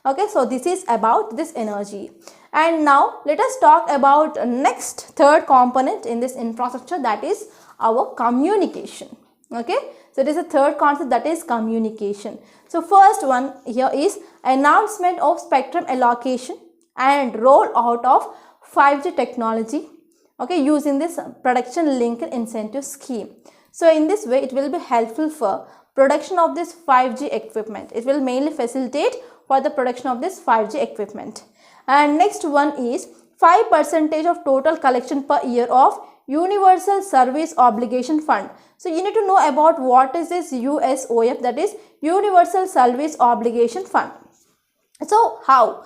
Okay, so this is about this energy. And now let us talk about next third component in this infrastructure, that is our communication. Okay, so it is a third concept, that is communication. So first one here is announcement of spectrum allocation and roll out of 5G technology, okay, using this production linked incentive scheme. So in this way it will be helpful for production of this 5G equipment. It will mainly facilitate for the production of this 5G equipment. And next one is 5% of total collection per year of Universal Service Obligation Fund. So you need to know about what is this USOF, that is Universal Service Obligation Fund. So how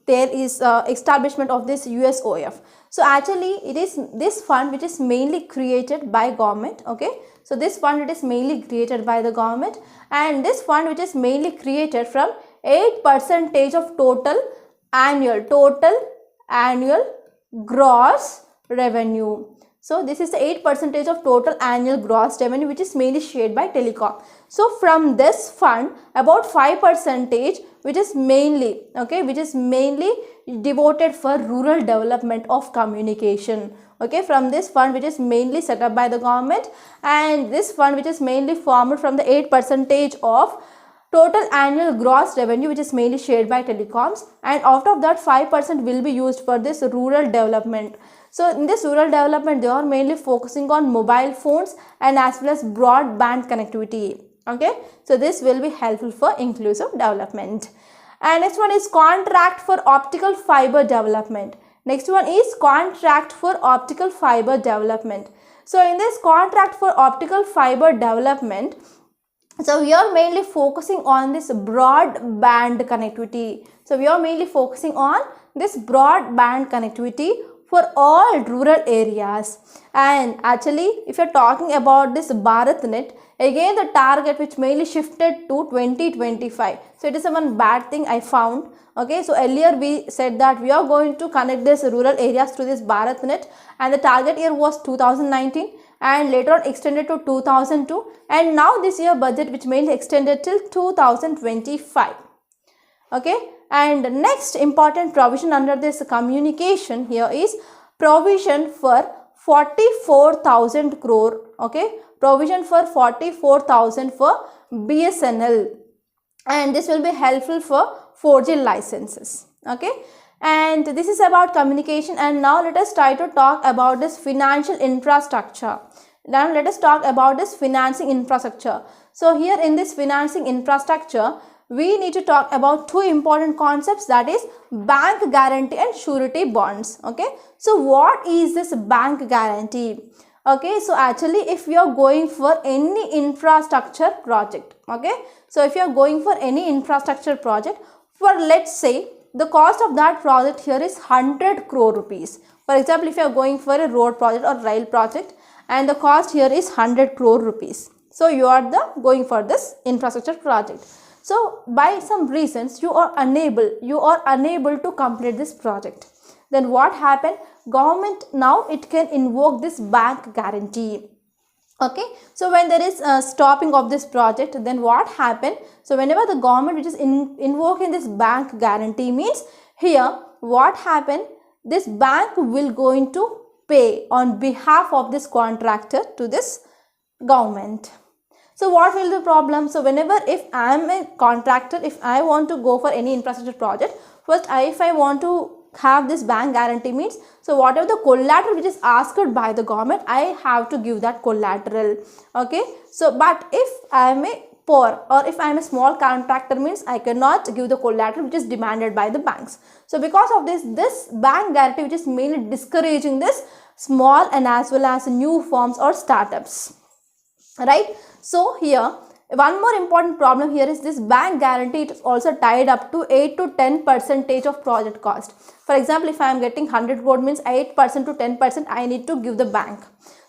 there is establishment of this USOF? So actually it is this fund which is mainly created by government. Okay, so this fund, it is mainly created by the government, and this fund which is mainly created from 8% of total annual gross revenue. So this is the 8% of total annual gross revenue which is mainly shared by telecom. So from this fund about 5% which is mainly devoted for rural development of communication. Okay, from this fund which is mainly set up by the government, and this fund which is mainly formed from the 8% of total annual gross revenue which is mainly shared by telecoms, and out of that 5% will be used for this rural development. So in this rural development they are mainly focusing on mobile phones and as well as broadband connectivity. Okay, so this will be helpful for inclusive development. And next one is contract for optical fiber development. Next one is contract for optical fiber development. So in this contract for optical fiber development, so we are mainly focusing on this broadband connectivity. So we are mainly focusing on this broadband connectivity for all rural areas. And actually if you are talking about this BharatNet, again the target which mainly shifted to 2025. So it is one bad thing I found. Okay, so earlier we said that we are going to connect this rural areas to this BharatNet, and the target year was 2019, and later on extended to 2002, and now this year budget which mainly extended till 2025. Okay, and next important provision under this communication here is provision for 44,000 crore. Okay, provision for 44,000 for BSNL, and this will be helpful for 4G licenses. Okay, and this is about communication. And now let us try to talk about this financial infrastructure. Now let us talk about this financing infrastructure. So here in this financing infrastructure we need to talk about two important concepts, that is bank guarantee and surety bonds. Okay, so what is this bank guarantee? Okay, so actually if you are going for any infrastructure project, okay, so if you are going for any infrastructure project, for let's say the cost of that project here is 100 crore rupees. For example, if you are going for a road project or rail project, and the cost here is 100 crore rupees. So you are going for this infrastructure project. So by some reasons you are unable to complete this project. Then what happened? Government now it can invoke this bank guarantee. Okay, so when there is a stopping of this project, then what happened? So whenever the government which is invoking this bank guarantee means, here what happened, this bank will going to pay on behalf of this contractor to this government. So what will the problem? So whenever if I am a contractor, if I want to go for any infrastructure project, first if I want to have this bank guarantee means, so whatever the collateral which is asked by the government, I have to give that collateral. Okay, so but if I am a poor or if I am a small contractor means I cannot give the collateral which is demanded by the banks. So because of this bank guarantee which is mainly discouraging this small and as well as new firms or startups, right? So here one more important problem here is this bank guarantee. It is also tied up to 8 to 10% of project cost. For example, if I am getting 100 crore means 8% to 10% I need to give the bank.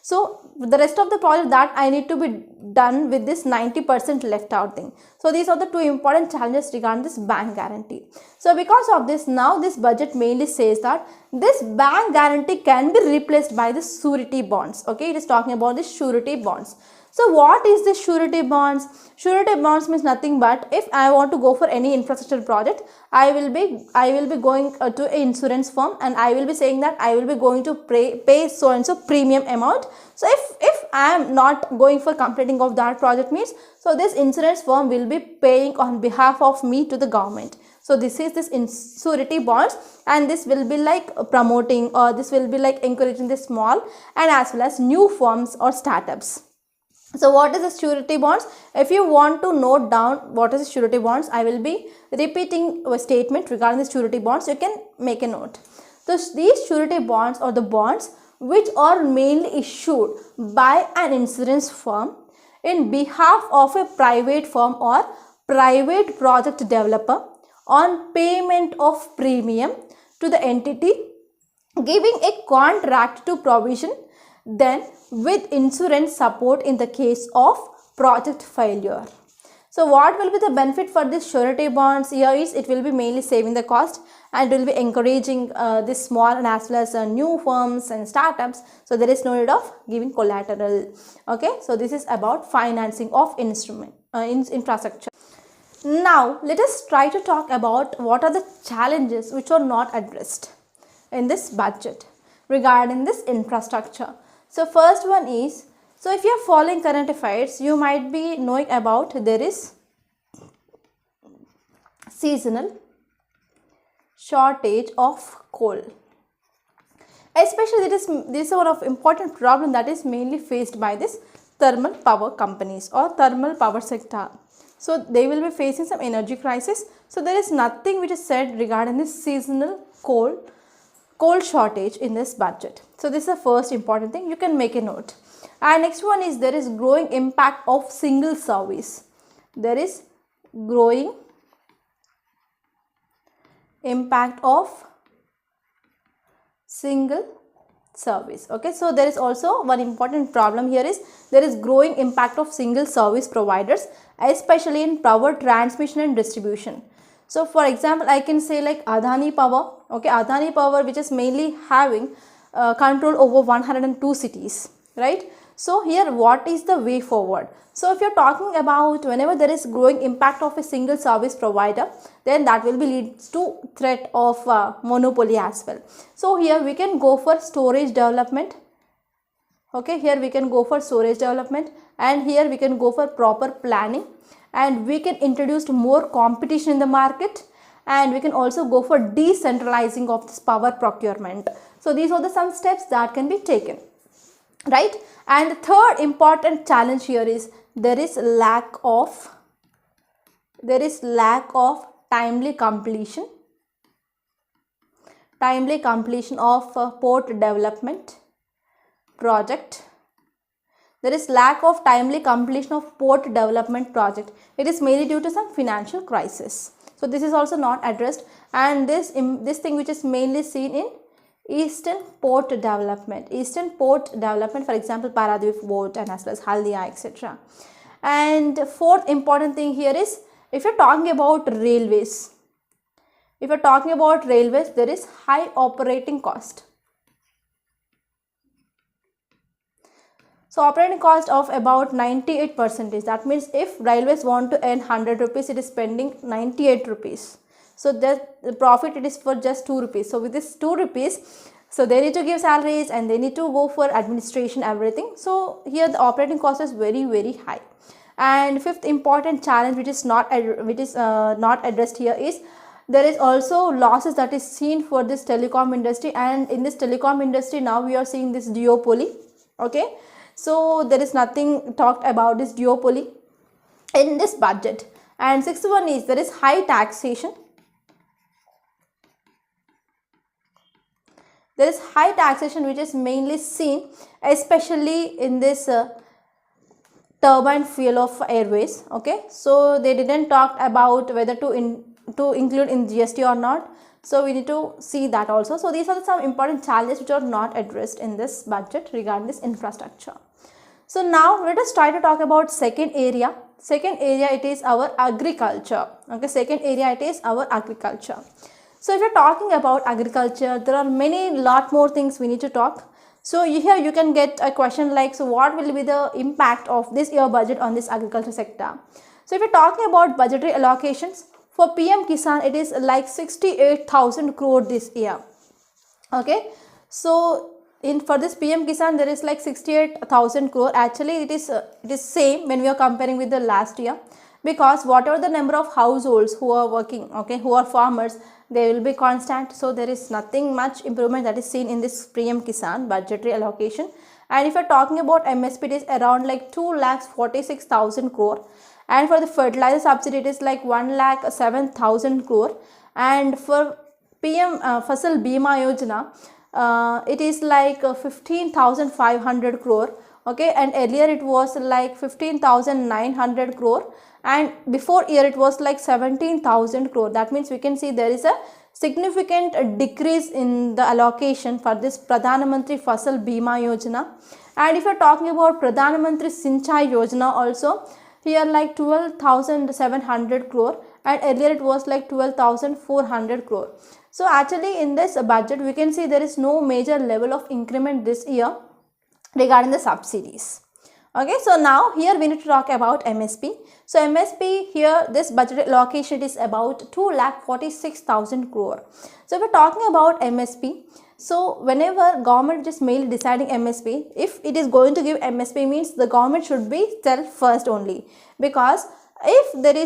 So the rest of the project that I need to be done with this 90% left out thing. So these are the two important challenges regarding this bank guarantee. So because of this, now this budget mainly says that this bank guarantee can be replaced by the surety bonds. Okay, it is talking about the surety bonds. So what is the surety bonds? Surety bonds means nothing but if I want to go for any infrastructure project, I will be going to an insurance firm and I will be saying that I will be going to pay so and so premium amount. So if I am not going for completing of that project means, so this insurance firm will be paying on behalf of me to the government. So this is this surety bonds, and this will be like promoting or this will be like encouraging the small and as well as new firms or startups. So what is the surety bonds? If you want to note down what is the surety bonds, I will be repeating a statement regarding the surety bonds. You can make a note. So these surety bonds are the bonds which are mainly issued by an insurance firm in behalf of a private firm or private project developer on payment of premium to the entity giving a contract to provision, then with insurance support in the case of project failure. So what will be the benefit for this surety bonds? Here is it will be mainly saving the cost and it will be encouraging this small and as well as new firms and startups. So there is no need of giving collateral. Okay, so this is about financing of infrastructure. Now let us try to talk about what are the challenges which are not addressed in this budget regarding this infrastructure. So first one is, so if you are following current affairs, you might be knowing about there is seasonal shortage of coal. Especially this is one of important problem that is mainly faced by this thermal power companies or thermal power sector. So they will be facing some energy crisis. So there is nothing which is said regarding this seasonal coal shortage in this budget. So this is the first important thing. You can make a note. And next one is there is growing impact of single service. There is growing impact of single service. Okay, so there is also one important problem here is there is growing impact of single service providers, especially in power transmission and distribution. So for example, I can say like Adani Power. Okay, Adani Power which is mainly having control over 102 cities, right? So here what is the way forward? So if you're talking about whenever there is growing impact of a single service provider, then that will be leads to threat of monopoly as well. So here we can go for storage development. Okay, here we can go for storage development, and here we can go for proper planning, and we can introduce more competition in the market, and we can also go for decentralizing of this power procurement. So these are the some steps that can be taken, right? And the third important challenge here is there is lack of timely completion of port development project. There is lack of timely completion of port development project. It is mainly due to some financial crisis. So this is also not addressed, and this thing which is mainly seen in Eastern port development, for example Paradip port and as well as Haldia, etc. And fourth important thing here is If you're talking about railways, there is high operating cost. So operating cost of about 98%. That means if railways want to earn 100 rupees, it is spending 98 rupees. So the profit it is for just 2 rupees. So with this 2 rupees, so they need to give salaries and they need to go for administration, everything. So here the operating cost is very, very high. And fifth important challenge which is not addressed here is there is also losses that is seen for this telecom industry, and in this telecom industry now we are seeing this duopoly. Okay, so there is nothing talked about this duopoly in this budget. And sixth one is there is high taxation. There is high taxation which is mainly seen especially in this turbine fuel of airways. Okay, so they didn't talk about whether to include in GST or not, so we need to see that also. So these are some important challenges which are not addressed in this budget regarding this infrastructure. So now let us try to talk about second area. Second area, it is our agriculture. Okay, second area, it is our agriculture. So if you're talking about agriculture, there are lot more things we need to talk. So here you can get a question like, so what will be the impact of this year budget on this agriculture sector? So if you're talking about budgetary allocations, for PM Kisan, it is like 68,000 crore this year. Okay, so for this PM Kisan, there is like 68,000 crore. Actually, it is same when we are comparing with the last year, because whatever the number of households who are working, okay, who are farmers, they will be constant. So there is nothing much improvement that is seen in this PM Kisan budgetary allocation. And if you are talking about MSP, it is around like 2,46,000 crore. And for the fertilizer subsidy, it is like 1,07,000 crore. And for PM Fasal Bima Yojana, it is like 15,500 crore. Okay, and earlier it was like 15,900 crore, and before year it was like 17,000 crore. That means we can see there is a significant decrease in the allocation for this Pradhan Mantri Fasal Bima Yojana. And if you are talking about Pradhan Mantri Sinchai Yojana also, here like 12,700 crore, and earlier it was like 12,400 crore. So actually in this budget we can see there is no major level of increment this year regarding the subsidies. Okay, so now here we need to talk about MSP. So MSP here, this budget allocation is about 2,46,000 crore. So we are talking about MSP. So whenever government is mainly deciding MSP, if it is going to give MSP, means the government should be self first only, because if there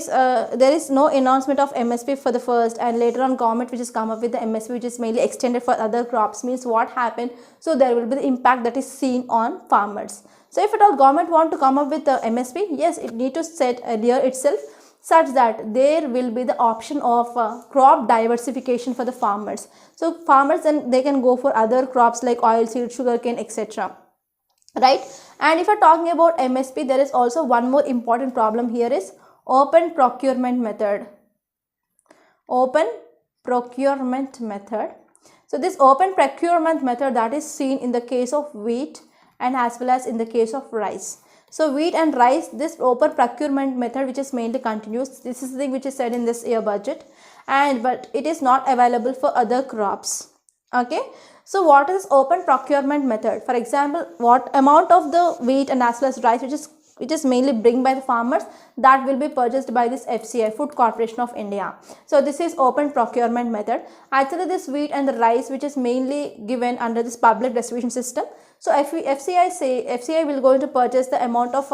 is no announcement of MSP for the first, and later on government which is come up with the MSP which is mainly extended for other crops, means what happened? So there will be the impact that is seen on farmers. So if at all government want to come up with the MSP, yes, it need to set earlier itself such that there will be the option of crop diversification for the farmers. So farmers then they can go for other crops like oilseed, sugarcane, etc. Right? And if you're talking about MSP, there is also one more important problem here is open procurement method. Open procurement method. So this open procurement method that is seen in the case of wheat and as well as in the case of rice. So wheat and rice, this open procurement method which is mainly continuous, this is the thing which is said in this year budget, but it is not available for other crops. Okay, so what is open procurement method? For example, what amount of the wheat and as well as rice which is mainly bring by the farmers, that will be purchased by this FCI, Food Corporation of India. So this is open procurement method. Actually this wheat and the rice which is mainly given under this public distribution system. So FCI will going to purchase the amount of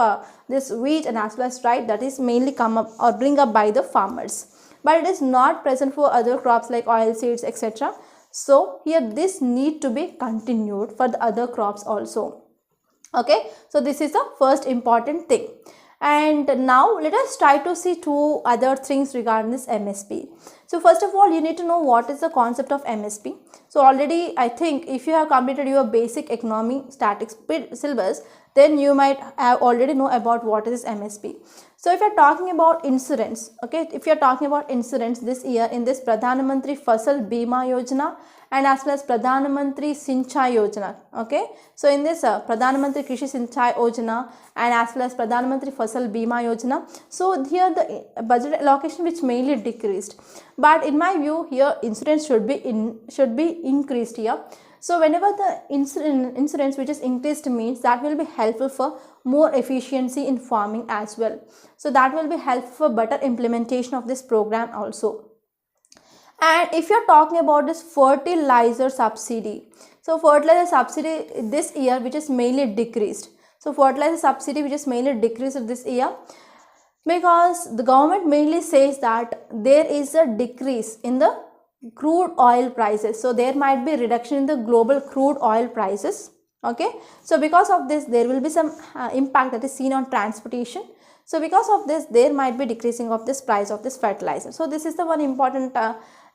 this wheat and as well as rice that is mainly come up or bring up by the farmers, but it is not present for other crops like oil seeds, etc. So here this need to be continued for the other crops also. Okay, so this is the first important thing. And now let us try to see two other things regarding this MSP. So first of all, you need to know what is the concept of MSP. So already I think if you have completed your basic economy statics syllabus, then you might have already know about what is MSP. So if you are talking about insurance, okay, if you are talking about insurance this year in this Pradhan Mantri Fasal Bima Yojana and as well as Pradhan Mantri Sinchai Yojana. Okay, so in this Pradhan Mantri Krishi Sinchai Yojana and as well as Pradhan Mantri Fasal Bima Yojana, so here the budget allocation which mainly decreased, but in my view here insurance should be increased here. So whenever the insurance which is increased means that will be helpful for more efficiency in farming as well. So that will be helpful for better implementation of this program also. And if you are talking about this fertilizer subsidy, so fertilizer subsidy this year which is mainly decreased. So fertilizer subsidy which is mainly decreased this year because the government mainly says that there is a decrease in the crude oil prices. So there might be reduction in the global crude oil prices. Okay, so because of this there will be some impact that is seen on transportation. So because of this there might be decreasing of this price of this fertilizer. So this is the one important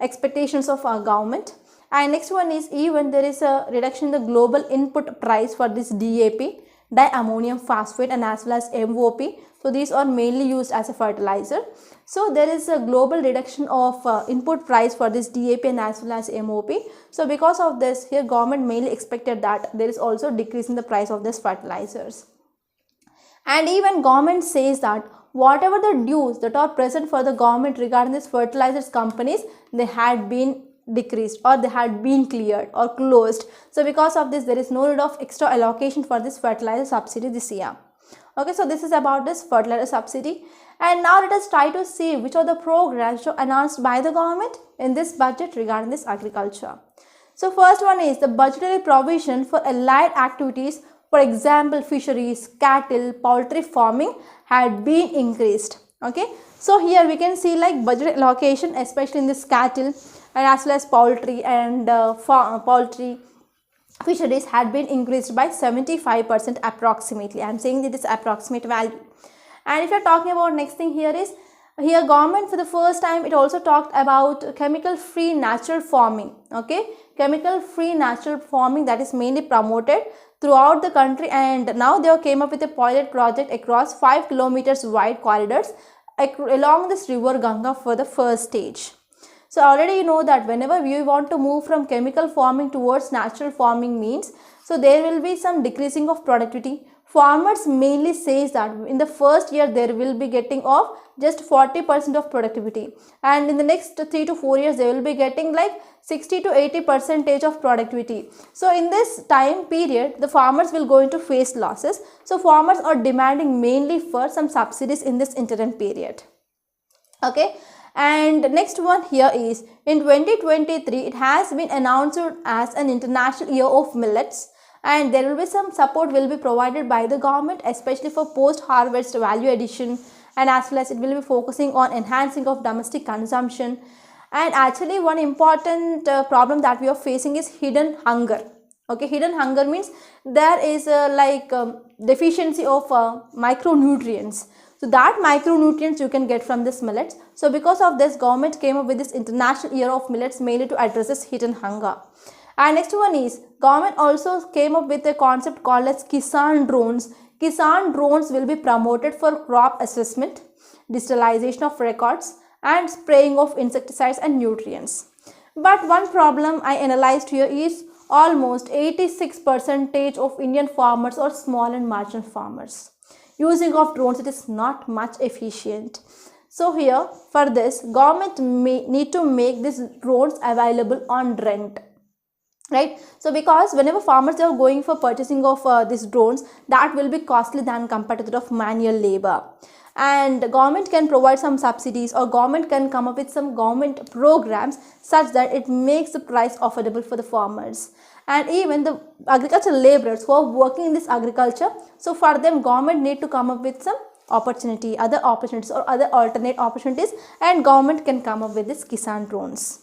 expectations of our government. And next one is even there is a reduction in the global input price for this DAP, diammonium phosphate, and as well as MOP. So these are mainly used as a fertilizer. So there is a global reduction of input price for this DAP and as well as MOP. So because of this here government mainly expected that there is also decrease in the price of this fertilizers. And even government says that whatever the dues that are present for the government regarding this fertilizers companies, they had been decreased or they had been cleared or closed. So because of this there is no need of extra allocation for this fertilizer subsidy this year. Okay, so this is about this fertilizer subsidy. And now let us try to see which are the programs announced by the government in this budget regarding this agriculture. So first one is the budgetary provision for allied activities, for example fisheries, cattle, poultry farming had been increased. Okay, so here we can see like budget allocation especially in this cattle and as well as poultry and poultry fisheries had been increased by 75% approximately. I am saying that this approximate value. And if you are talking about next thing here is, here government for the first time it also talked about chemical free natural farming. Okay, chemical free natural farming that is mainly promoted throughout the country, and now they came up with a pilot project across 5 kilometers wide corridors along this river Ganga for the first stage. So already you know that whenever we want to move from chemical farming towards natural farming means, so there will be some decreasing of productivity. Farmers mainly says that in the first year there will be getting off just 40% of productivity, and in the next 3 to 4 years they will be getting like 60 to 80% of productivity. So in this time period the farmers will going to face losses. So farmers are demanding mainly for some subsidies in this interim period. Okay. And next one here is in 2023 it has been announced as an international year of millets, and there will be some support will be provided by the government especially for post harvest value addition, and as well as it will be focusing on enhancing of domestic consumption. And actually one important problem that we are facing is hidden hunger. Okay, hidden hunger means there is deficiency of micronutrients. So that micronutrients you can get from this millets. So because of this government came up with this international year of millets mainly to address this hidden hunger. And next one is government also came up with a concept called as Kisan Drones. Kisan Drones will be promoted for crop assessment, digitalization of records, and spraying of insecticides and nutrients. But one problem I analyzed here is almost 86% of Indian farmers are small and marginal farmers. Using of drones, it is not much efficient. So here for this government need to make these drones available on rent, right? So because whenever farmers are going for purchasing of these drones, that will be costly than compared to that of manual labor. And the government can provide some subsidies, or government can come up with some government programs such that it makes the price affordable for the farmers. And even the agricultural laborers who are working in this agriculture, so for them government need to come up with some other opportunities or other alternate opportunities, and government can come up with this Kisan Drones.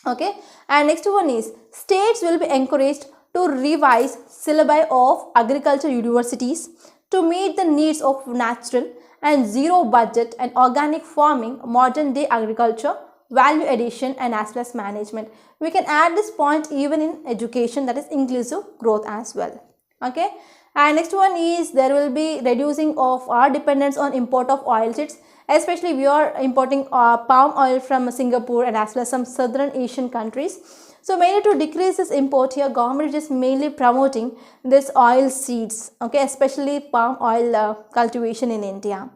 Okay, and next one is states will be encouraged to revise syllabi of agriculture universities to meet the needs of natural and zero budget and organic farming, modern day agriculture, value addition, and as well as management. We can add this point even in education, that is inclusive growth as well. Okay, and next one is there will be reducing of our dependence on import of oilseeds, especially we are importing palm oil from Singapore and as well as some southern Asian countries. So mainly to decrease this import here, government is mainly promoting this oil seeds, okay, especially palm oil cultivation in India.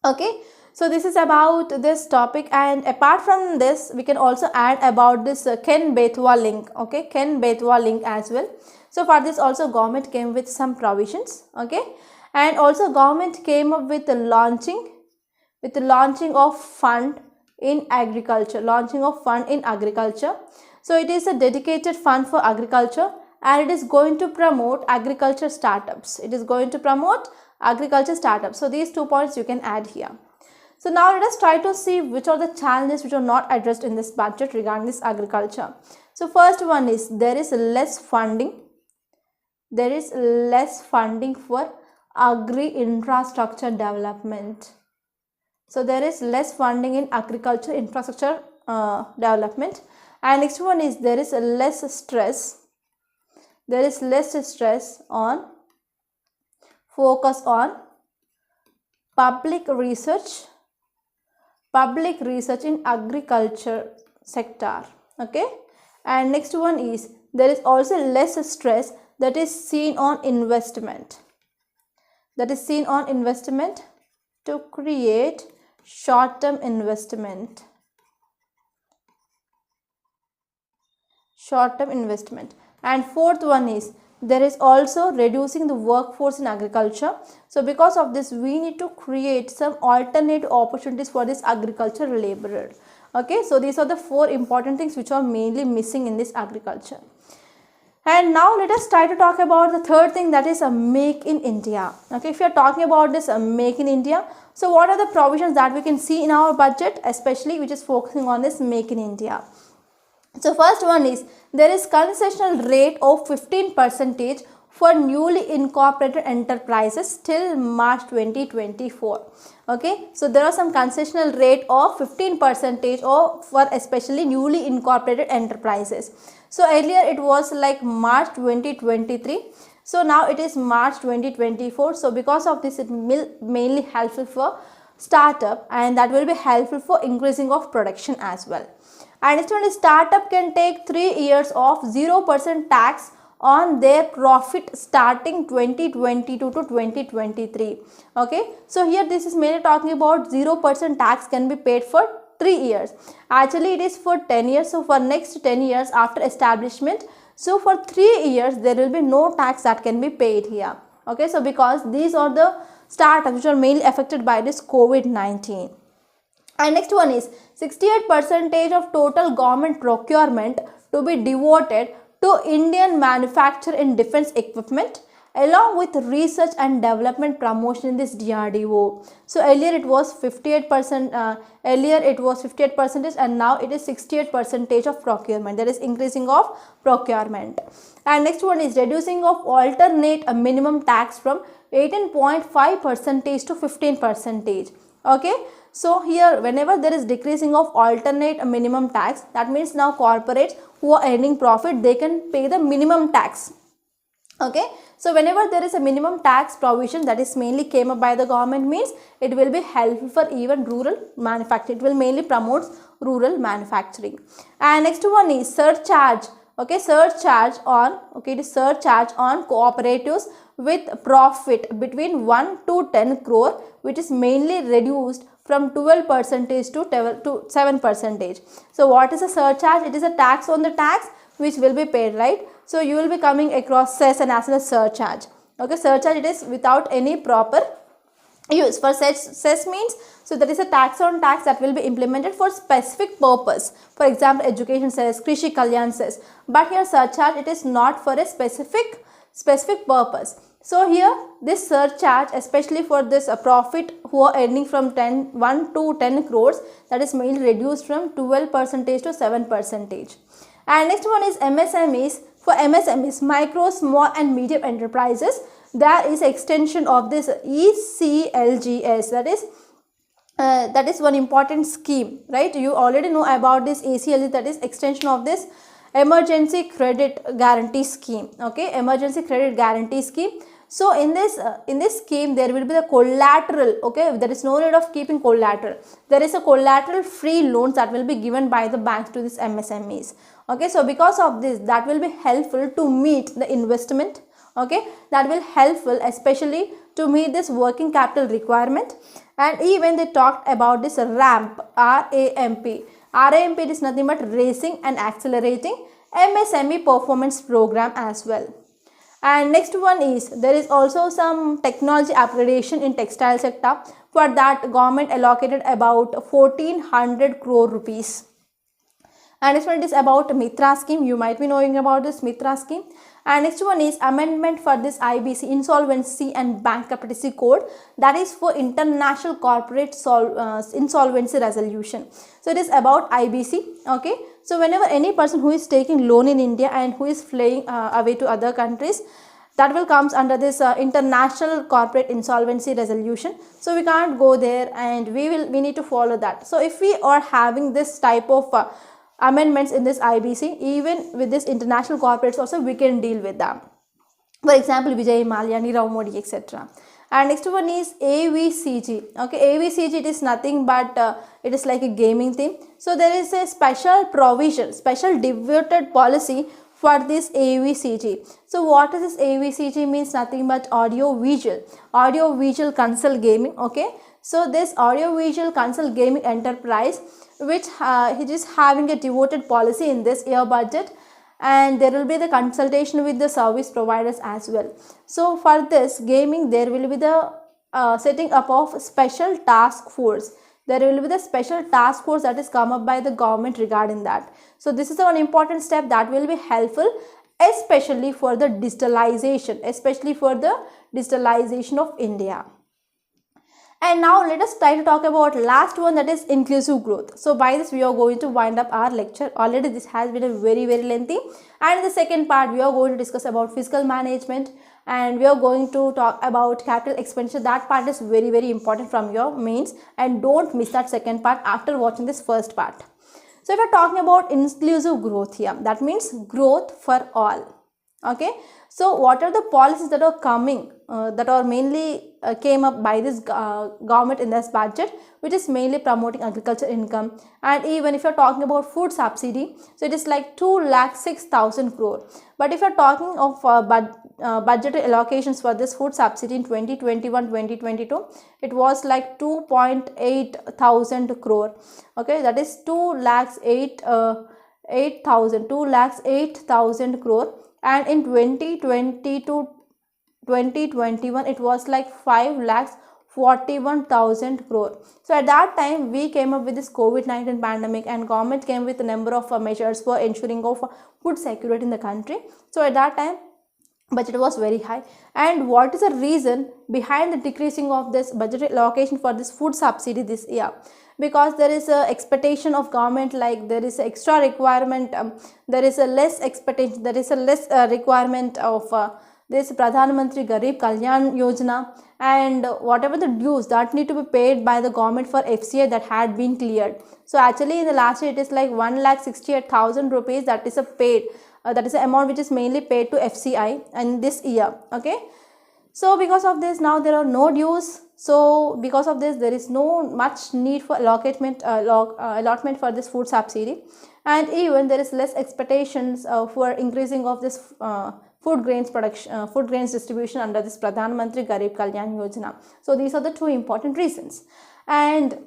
Okay, so this is about this topic, and apart from this we can also add about this Ken Betwa link, okay, Ken Betwa link as well. So for this also government came with some provisions, okay, and also government came up with the launching of fund in agriculture, So it is a dedicated fund for agriculture, and it is going to promote agriculture startups. So these 2 points you can add here. So now let us try to see which are the challenges which are not addressed in this budget regarding this agriculture. So first one is there is less funding for agri infrastructure development. So there is less funding in agriculture infrastructure development. And next one is there is less stress on focus on public research in agriculture sector, okay. And next one is there is also less stress that is seen on investment to create short-term investment. And fourth one is there is also reducing the workforce in agriculture. So because of this we need to create some alternate opportunities for this agricultural laborer, okay. So these are the 4 important things which are mainly missing in this agriculture. And now let us try to talk about the third thing, that is a Make in India, okay. If you are talking about this Make in India, so what are the provisions that we can see in our budget, especially which is focusing on this Make in India? So first one is there is concessional rate of 15% for newly incorporated enterprises till March 2024, okay. So there are some concessional rate of 15% for especially newly incorporated enterprises. So earlier it was like March 2023, so now it is March 2024. So because of this it will mainly helpful for startup, and that will be helpful for increasing of production as well. And next one is startup can take 3 years of 0% tax on their profit starting 2022 to 2023, okay. So here this is mainly talking about 0% tax can be paid for 3 years. Actually it is for 10 years. So for next 10 years after establishment, so for 3 years there will be no tax that can be paid here, okay. So because these are the startups which are mainly affected by this COVID-19. And next one is 68% of total government procurement to be devoted to Indian manufacture in defense equipment along with research and development promotion in this DRDO. So earlier it was 58%, and now it is 68% of procurement. There is increasing of procurement. And next one is reducing of alternate minimum tax from 18.5% to 15%, okay. So here whenever there is decreasing of alternate minimum tax, that means now corporates who are earning profit, they can pay the minimum tax, okay. So whenever there is a minimum tax provision that is mainly came up by the government, means it will be helpful for even rural manufacturing. It will mainly promote rural manufacturing. And next one is surcharge, okay. Surcharge on cooperatives with profit between 1 to 10 crore, which is mainly reduced from 12% to 7%. So what is a surcharge? It is a tax on the tax which will be paid, right? So you will be coming across cess and as well as surcharge, okay. Surcharge, it is without any proper use. For cess means, so that is a tax on tax that will be implemented for specific purpose, for example education cess, krishi kalyan cess. But here surcharge, it is not for a specific purpose. So here this surcharge, especially for this profit who are earning from 1 to 10 crores, that is mainly reduced from 12% to 7%. And next one is MSMEs. For MSMEs, micro, small and medium enterprises, there is extension of this ECLGS, that is one important scheme, right? You already know about this ECLGS, that is extension of this emergency credit guarantee scheme, okay. Emergency credit guarantee scheme. So in this scheme there will be the collateral, okay. There is no need of keeping collateral. There is a collateral free loans that will be given by the banks to these MSMEs, Okay, so because of this, that will be helpful to meet the investment. Okay, that will helpful especially to meet this working capital requirement. And even they talked about this ramp, RAMP. RAMP is nothing but Racing and Accelerating MSME Performance Program as well. And next one is, there is also some technology upgradation in textile sector. For that, government allocated about 1400 crore rupees. And next one is about Mitra scheme. You might be knowing about this Mitra scheme. And next one is amendment for this IBC, Insolvency and Bankruptcy Code, that is for International Corporate Insolvency Resolution. So it is about IBC. Okay, so whenever any person who is taking loan in India and who is flying away to other countries, that will comes under this International Corporate Insolvency Resolution. So we can't go there, and we need to follow that. So if we are having this type of amendments in this IBC, even with this international corporates also we can deal with them. For example, Vijay Mallya, Nirav Modi, etc. And next one is AVCG. Okay, AVCG, it is nothing but it is like a gaming thing. So there is a special provision, special devoted policy for this AVCG. So what is this AVCG? Means nothing but audio visual console gaming. Okay, so this audio visual console gaming enterprise, which it is having a devoted policy in this year budget, and there will be the consultation with the service providers as well. So for this gaming, there will be the setting up of special task force. There will be the special task force that is come up by the government regarding that. So this is one important step that will be helpful, especially for the digitalization, of India. And now let us try to talk about last one, that is inclusive growth. So by this we are going to wind up our lecture. Already this has been a very lengthy. And in the second part we are going to discuss about fiscal management, and we are going to talk about capital expenditure. That part is very important from your mains, and don't miss that second part after watching this first part. So if we are talking about inclusive growth here, that means growth for all. Okay, so what are the policies that are coming, that are mainly came up by this government in this budget, which is mainly promoting agriculture income. And even if you are talking about food subsidy, so it is like 2,06,000 crore. But if you are talking of budgetary allocations for this food subsidy in 2021-2022, it was like 2.8 thousand crore. Okay, that is 2,08,000 crore. And in 2020 to 2021, it was like 5,41,000 crore. So at that time we came up with this COVID-19 pandemic, and government came with a number of measures for ensuring of food security in the country. So at that time budget was very high. And what is the reason behind the decreasing of this budget allocation for this food subsidy this year? Because there is a expectation of government, like there is a extra requirement, there is a less expectation, there is a less requirement of this Pradhan Mantri Garib Kalyan Yojana, and whatever the dues that need to be paid by the government for FCI, that had been cleared. So actually in the last year it is like 1,68,000 rupees that is a paid, that is the amount which is mainly paid to FCI in this year. Okay, so because of this now there are no dues. So because of this there is no much need for allotment for this food subsidy, and even there is less expectations for increasing of this food grains production, food grains distribution under this Pradhan Mantri Garib Kalyan Yojana. So these are the two important reasons. And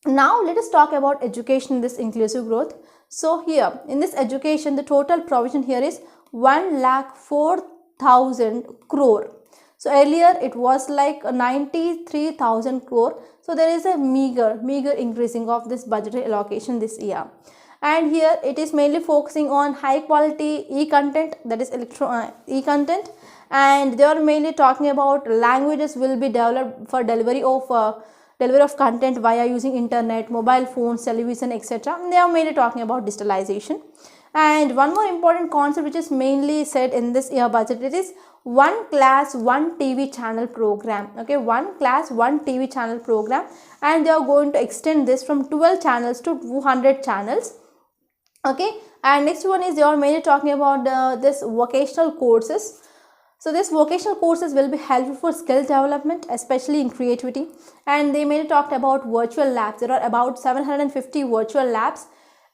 now let us talk about education in this inclusive growth. So here in this education, the total provision here is 1,04,000 crore. So earlier it was like 93,000 crore. So there is a meager increasing of this budgetary allocation this year. And here it is mainly focusing on high quality e-content, that is e-content, and they are mainly talking about languages will be developed for delivery of content via using internet, mobile phones, television, etc. They are mainly talking about digitalization. And one more important concept which is mainly said in this year budget, it is one class one TV channel program. Okay, one class one TV channel program, and they are going to extend this from 12 channels to 200 channels. Okay, and next one is they are mainly talking about this vocational courses. So this vocational courses will be helpful for skill development, especially in creativity. And they mainly talked about virtual labs. There are about 750 virtual labs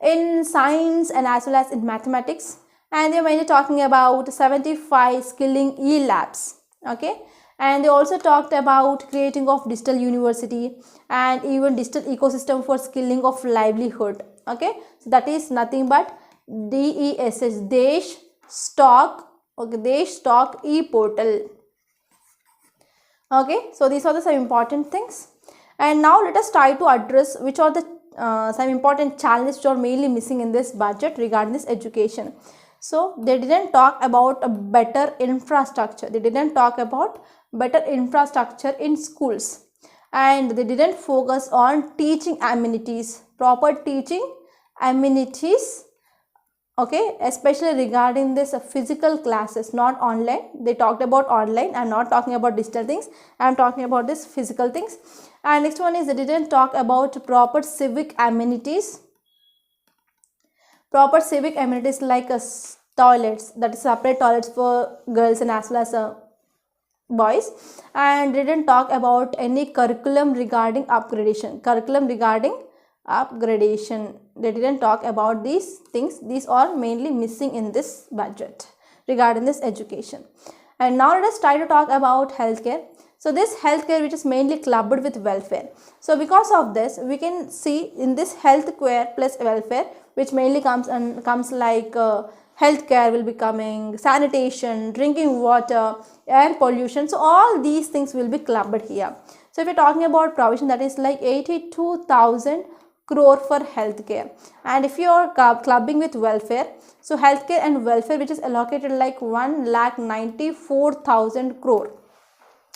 in science and as well as in mathematics. And they're mainly talking about 75 skilling e-labs. Okay, and they also talked about creating of digital university and even digital ecosystem for skilling of livelihood. Okay, so that is nothing but DESS, Desh Stock, okay, Desh Stock e-portal. Okay, so these are the some important things. And now let us try to address which are the some important challenges which are mainly missing in this budget regarding this education. So they didn't talk about a better infrastructure. They didn't talk about better infrastructure in schools, and they didn't focus on teaching amenities, proper teaching amenities. Okay, especially regarding this physical classes, not online. They talked about online. I'm not talking about digital things. I'm talking about this physical things. And next one is they didn't talk about proper civic amenities. Proper civic amenities like toilets, that is separate toilets for girls and as well as boys. And they didn't talk about any curriculum regarding upgradation. Curriculum regarding upgradation, they didn't talk about these things. These are mainly missing in this budget regarding this education. And now let us try to talk about healthcare. So this healthcare which is mainly clubbed with welfare. So because of this, we can see in this healthcare plus welfare, which mainly comes like healthcare will be coming, sanitation, drinking water, air pollution. So all these things will be clubbed here. So if you're talking about provision, that is like 82,000 crore for healthcare. And if you are clubbing with welfare, so healthcare and welfare which is allocated like 1,94,000 crore.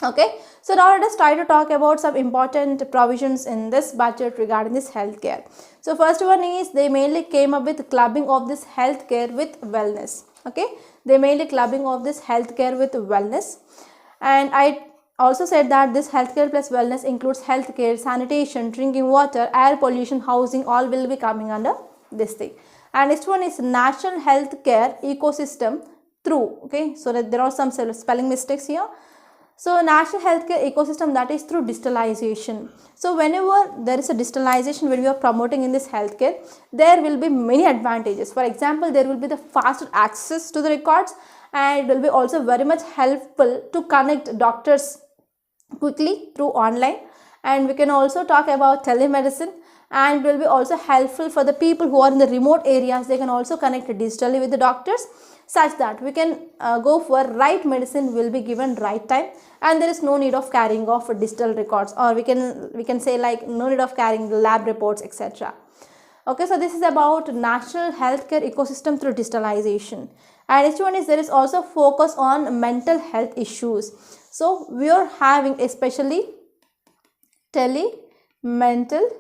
Okay, so now let us try to talk about some important provisions in this budget regarding this healthcare. So first one is they mainly came up with clubbing of this healthcare with wellness. Okay, they mainly clubbing of this healthcare with wellness. And I also said that this healthcare plus wellness includes healthcare, sanitation, drinking water, air pollution, housing, all will be coming under this thing. And next one is national healthcare ecosystem through. Okay, so that there are some spelling mistakes here. So national healthcare ecosystem, that is through digitalization. So whenever there is a digitalization, when we are promoting in this healthcare, there will be many advantages. For example, there will be the faster access to the records, and it will be also very much helpful to connect doctors quickly through online. And we can also talk about telemedicine, and it will be also helpful for the people who are in the remote areas. They can also connect digitally with the doctors, such that we can go for right medicine will be given right time, and there is no need of carrying of digital records, or we can say like no need of carrying lab reports, etc. Okay, so this is about national healthcare ecosystem through digitalization. And next one is there is also focus on mental health issues. So we are having especially telemental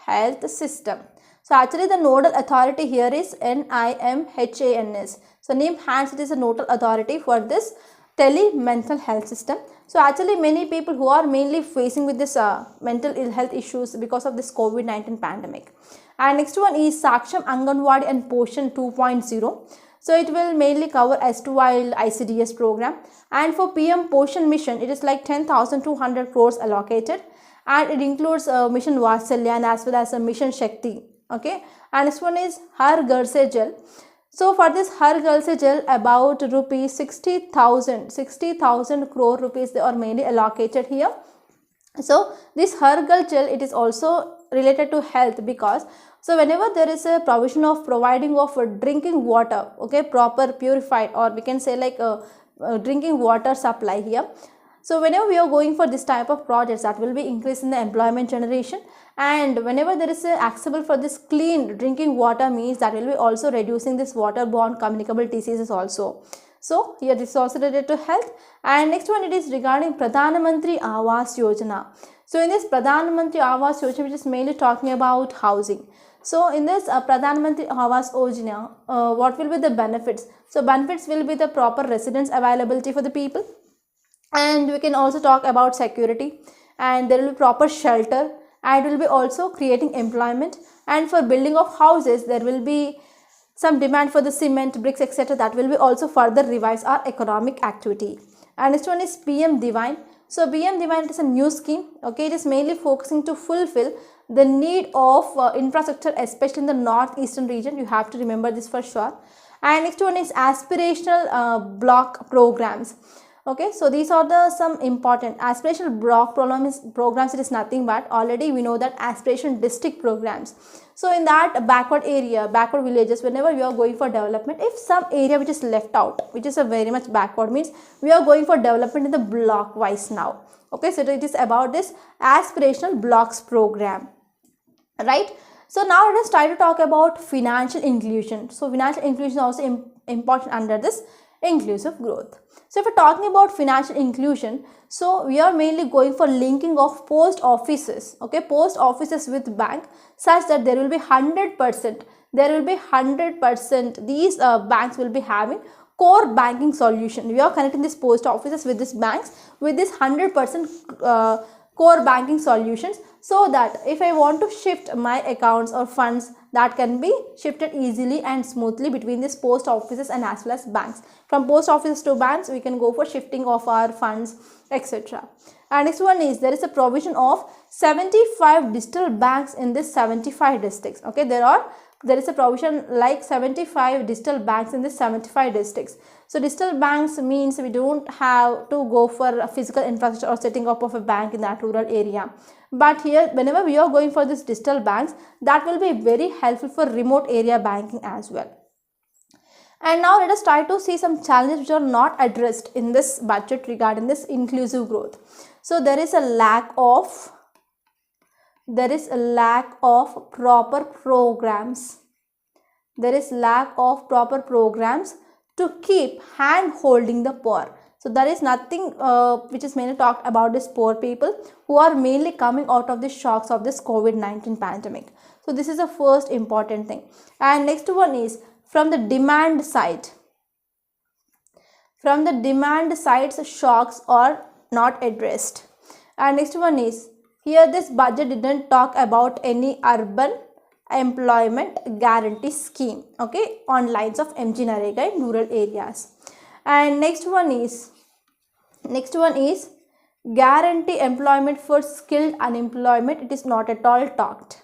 health system. So actually the nodal authority here is NIMHANS. So NIMHANS is a nodal authority for this telemental health system. So actually many people who are mainly facing with this mental ill health issues because of this COVID-19 pandemic. And next one is Saksham Anganwadi and Poshan 2.0. So it will mainly cover S2 ICDS program. And for PM Poshan mission, it is like 10,200 crores allocated. And it includes mission Vatsalya and as well as a mission Shakti. Okay, and this one is Har Ghar Se Jal. So for this Har Ghar Se Jal, about rupees 60,000 crore rupees they are mainly allocated here. So this Har Ghar Jal, it is also related to health, because so whenever there is a provision of providing of drinking water, okay, proper purified, or we can say like drinking water supply here. So whenever we are going for this type of projects, that will be increasing the employment generation, and whenever there is a accessible for this clean drinking water, means that will be also reducing this waterborne communicable diseases also. So here this is also related to health. And next one, it is regarding Pradhan Mantri Awas Yojana. So in this Pradhan Mantri Awas Yojana, which is mainly talking about housing. So in this Pradhan Mantri Awas Yojana, what will be the benefits? So benefits will be the proper residence availability for the people. And we can also talk about security, and there will be proper shelter, and will be also creating employment. And for building of houses, there will be some demand for the cement, bricks, etc. That will be also further revise our economic activity. And next one is PM Divine. So PM Divine is a new scheme. Okay, it is mainly focusing to fulfill the need of infrastructure, especially in the northeastern region. You have to remember this for sure. And next one is aspirational block programs. Okay, so these are the some important aspirational block programs. It is nothing but already we know that aspiration district programs. So in that backward area, backward villages, whenever we are going for development, if some area which is left out, which is a very much backward, means we are going for development in the block wise now. Okay, so it is about this aspirational blocks program, right? So now let us try to talk about financial inclusion. So financial inclusion is also important under this inclusive growth. So if we're talking about financial inclusion, so we are mainly going for linking of post offices, okay, post offices with bank, such that there will be 100%, these banks will be having core banking solution. We are connecting these post offices with these banks with this 100% core banking solutions, so that if I want to shift my accounts or funds, that can be shifted easily and smoothly between these post offices and as well as banks. From post offices to banks, we can go for shifting of our funds, etc. And next one is there is a provision of 75 digital banks in this 75 districts. Okay, there is a provision like 75 digital banks in this 75 districts. So digital banks means we don't have to go for a physical infrastructure or setting up of a bank in that rural area. But here, whenever we are going for this digital banks, that will be very helpful for remote area banking as well. And now let us try to see some challenges which are not addressed in this budget regarding this inclusive growth. So there is a lack of proper programs. There is lack of proper programs to keep hand holding the poor. So there is nothing which is mainly talked about this poor people who are mainly coming out of the shocks of this COVID-19 pandemic. So this is the first important thing. And next one is from the demand side. From the demand side, shocks are not addressed. And next one is here this budget didn't talk about any urban employment guarantee scheme, okay, on lines of MG Narega in rural areas. And next one is guarantee employment for skilled unemployment. It is not at all talked.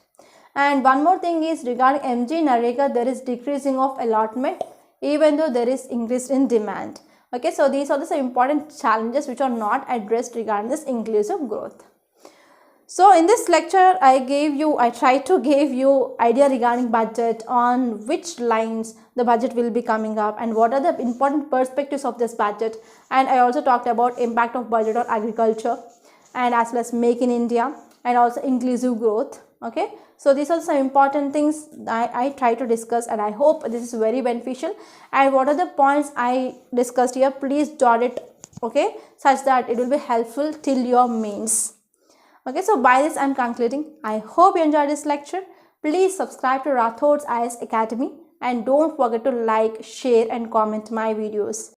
And one more thing is regarding MG Narega, there is decreasing of allotment even though there is increase in demand. Okay, so these are the some important challenges which are not addressed regarding this inclusive growth. So in this lecture, I tried to give you idea regarding budget, on which lines the budget will be coming up and what are the important perspectives of this budget. And I also talked about impact of budget on agriculture and as well as Make in India and also inclusive growth. Okay, so these are some important things I try to discuss, and I hope this is very beneficial. And what are the points I discussed here, please jot it, okay, such that it will be helpful till your mains. Okay, so by this I am concluding. I hope you enjoyed this lecture. Please subscribe to Rathod's IAS Academy and don't forget to like, share and comment my videos.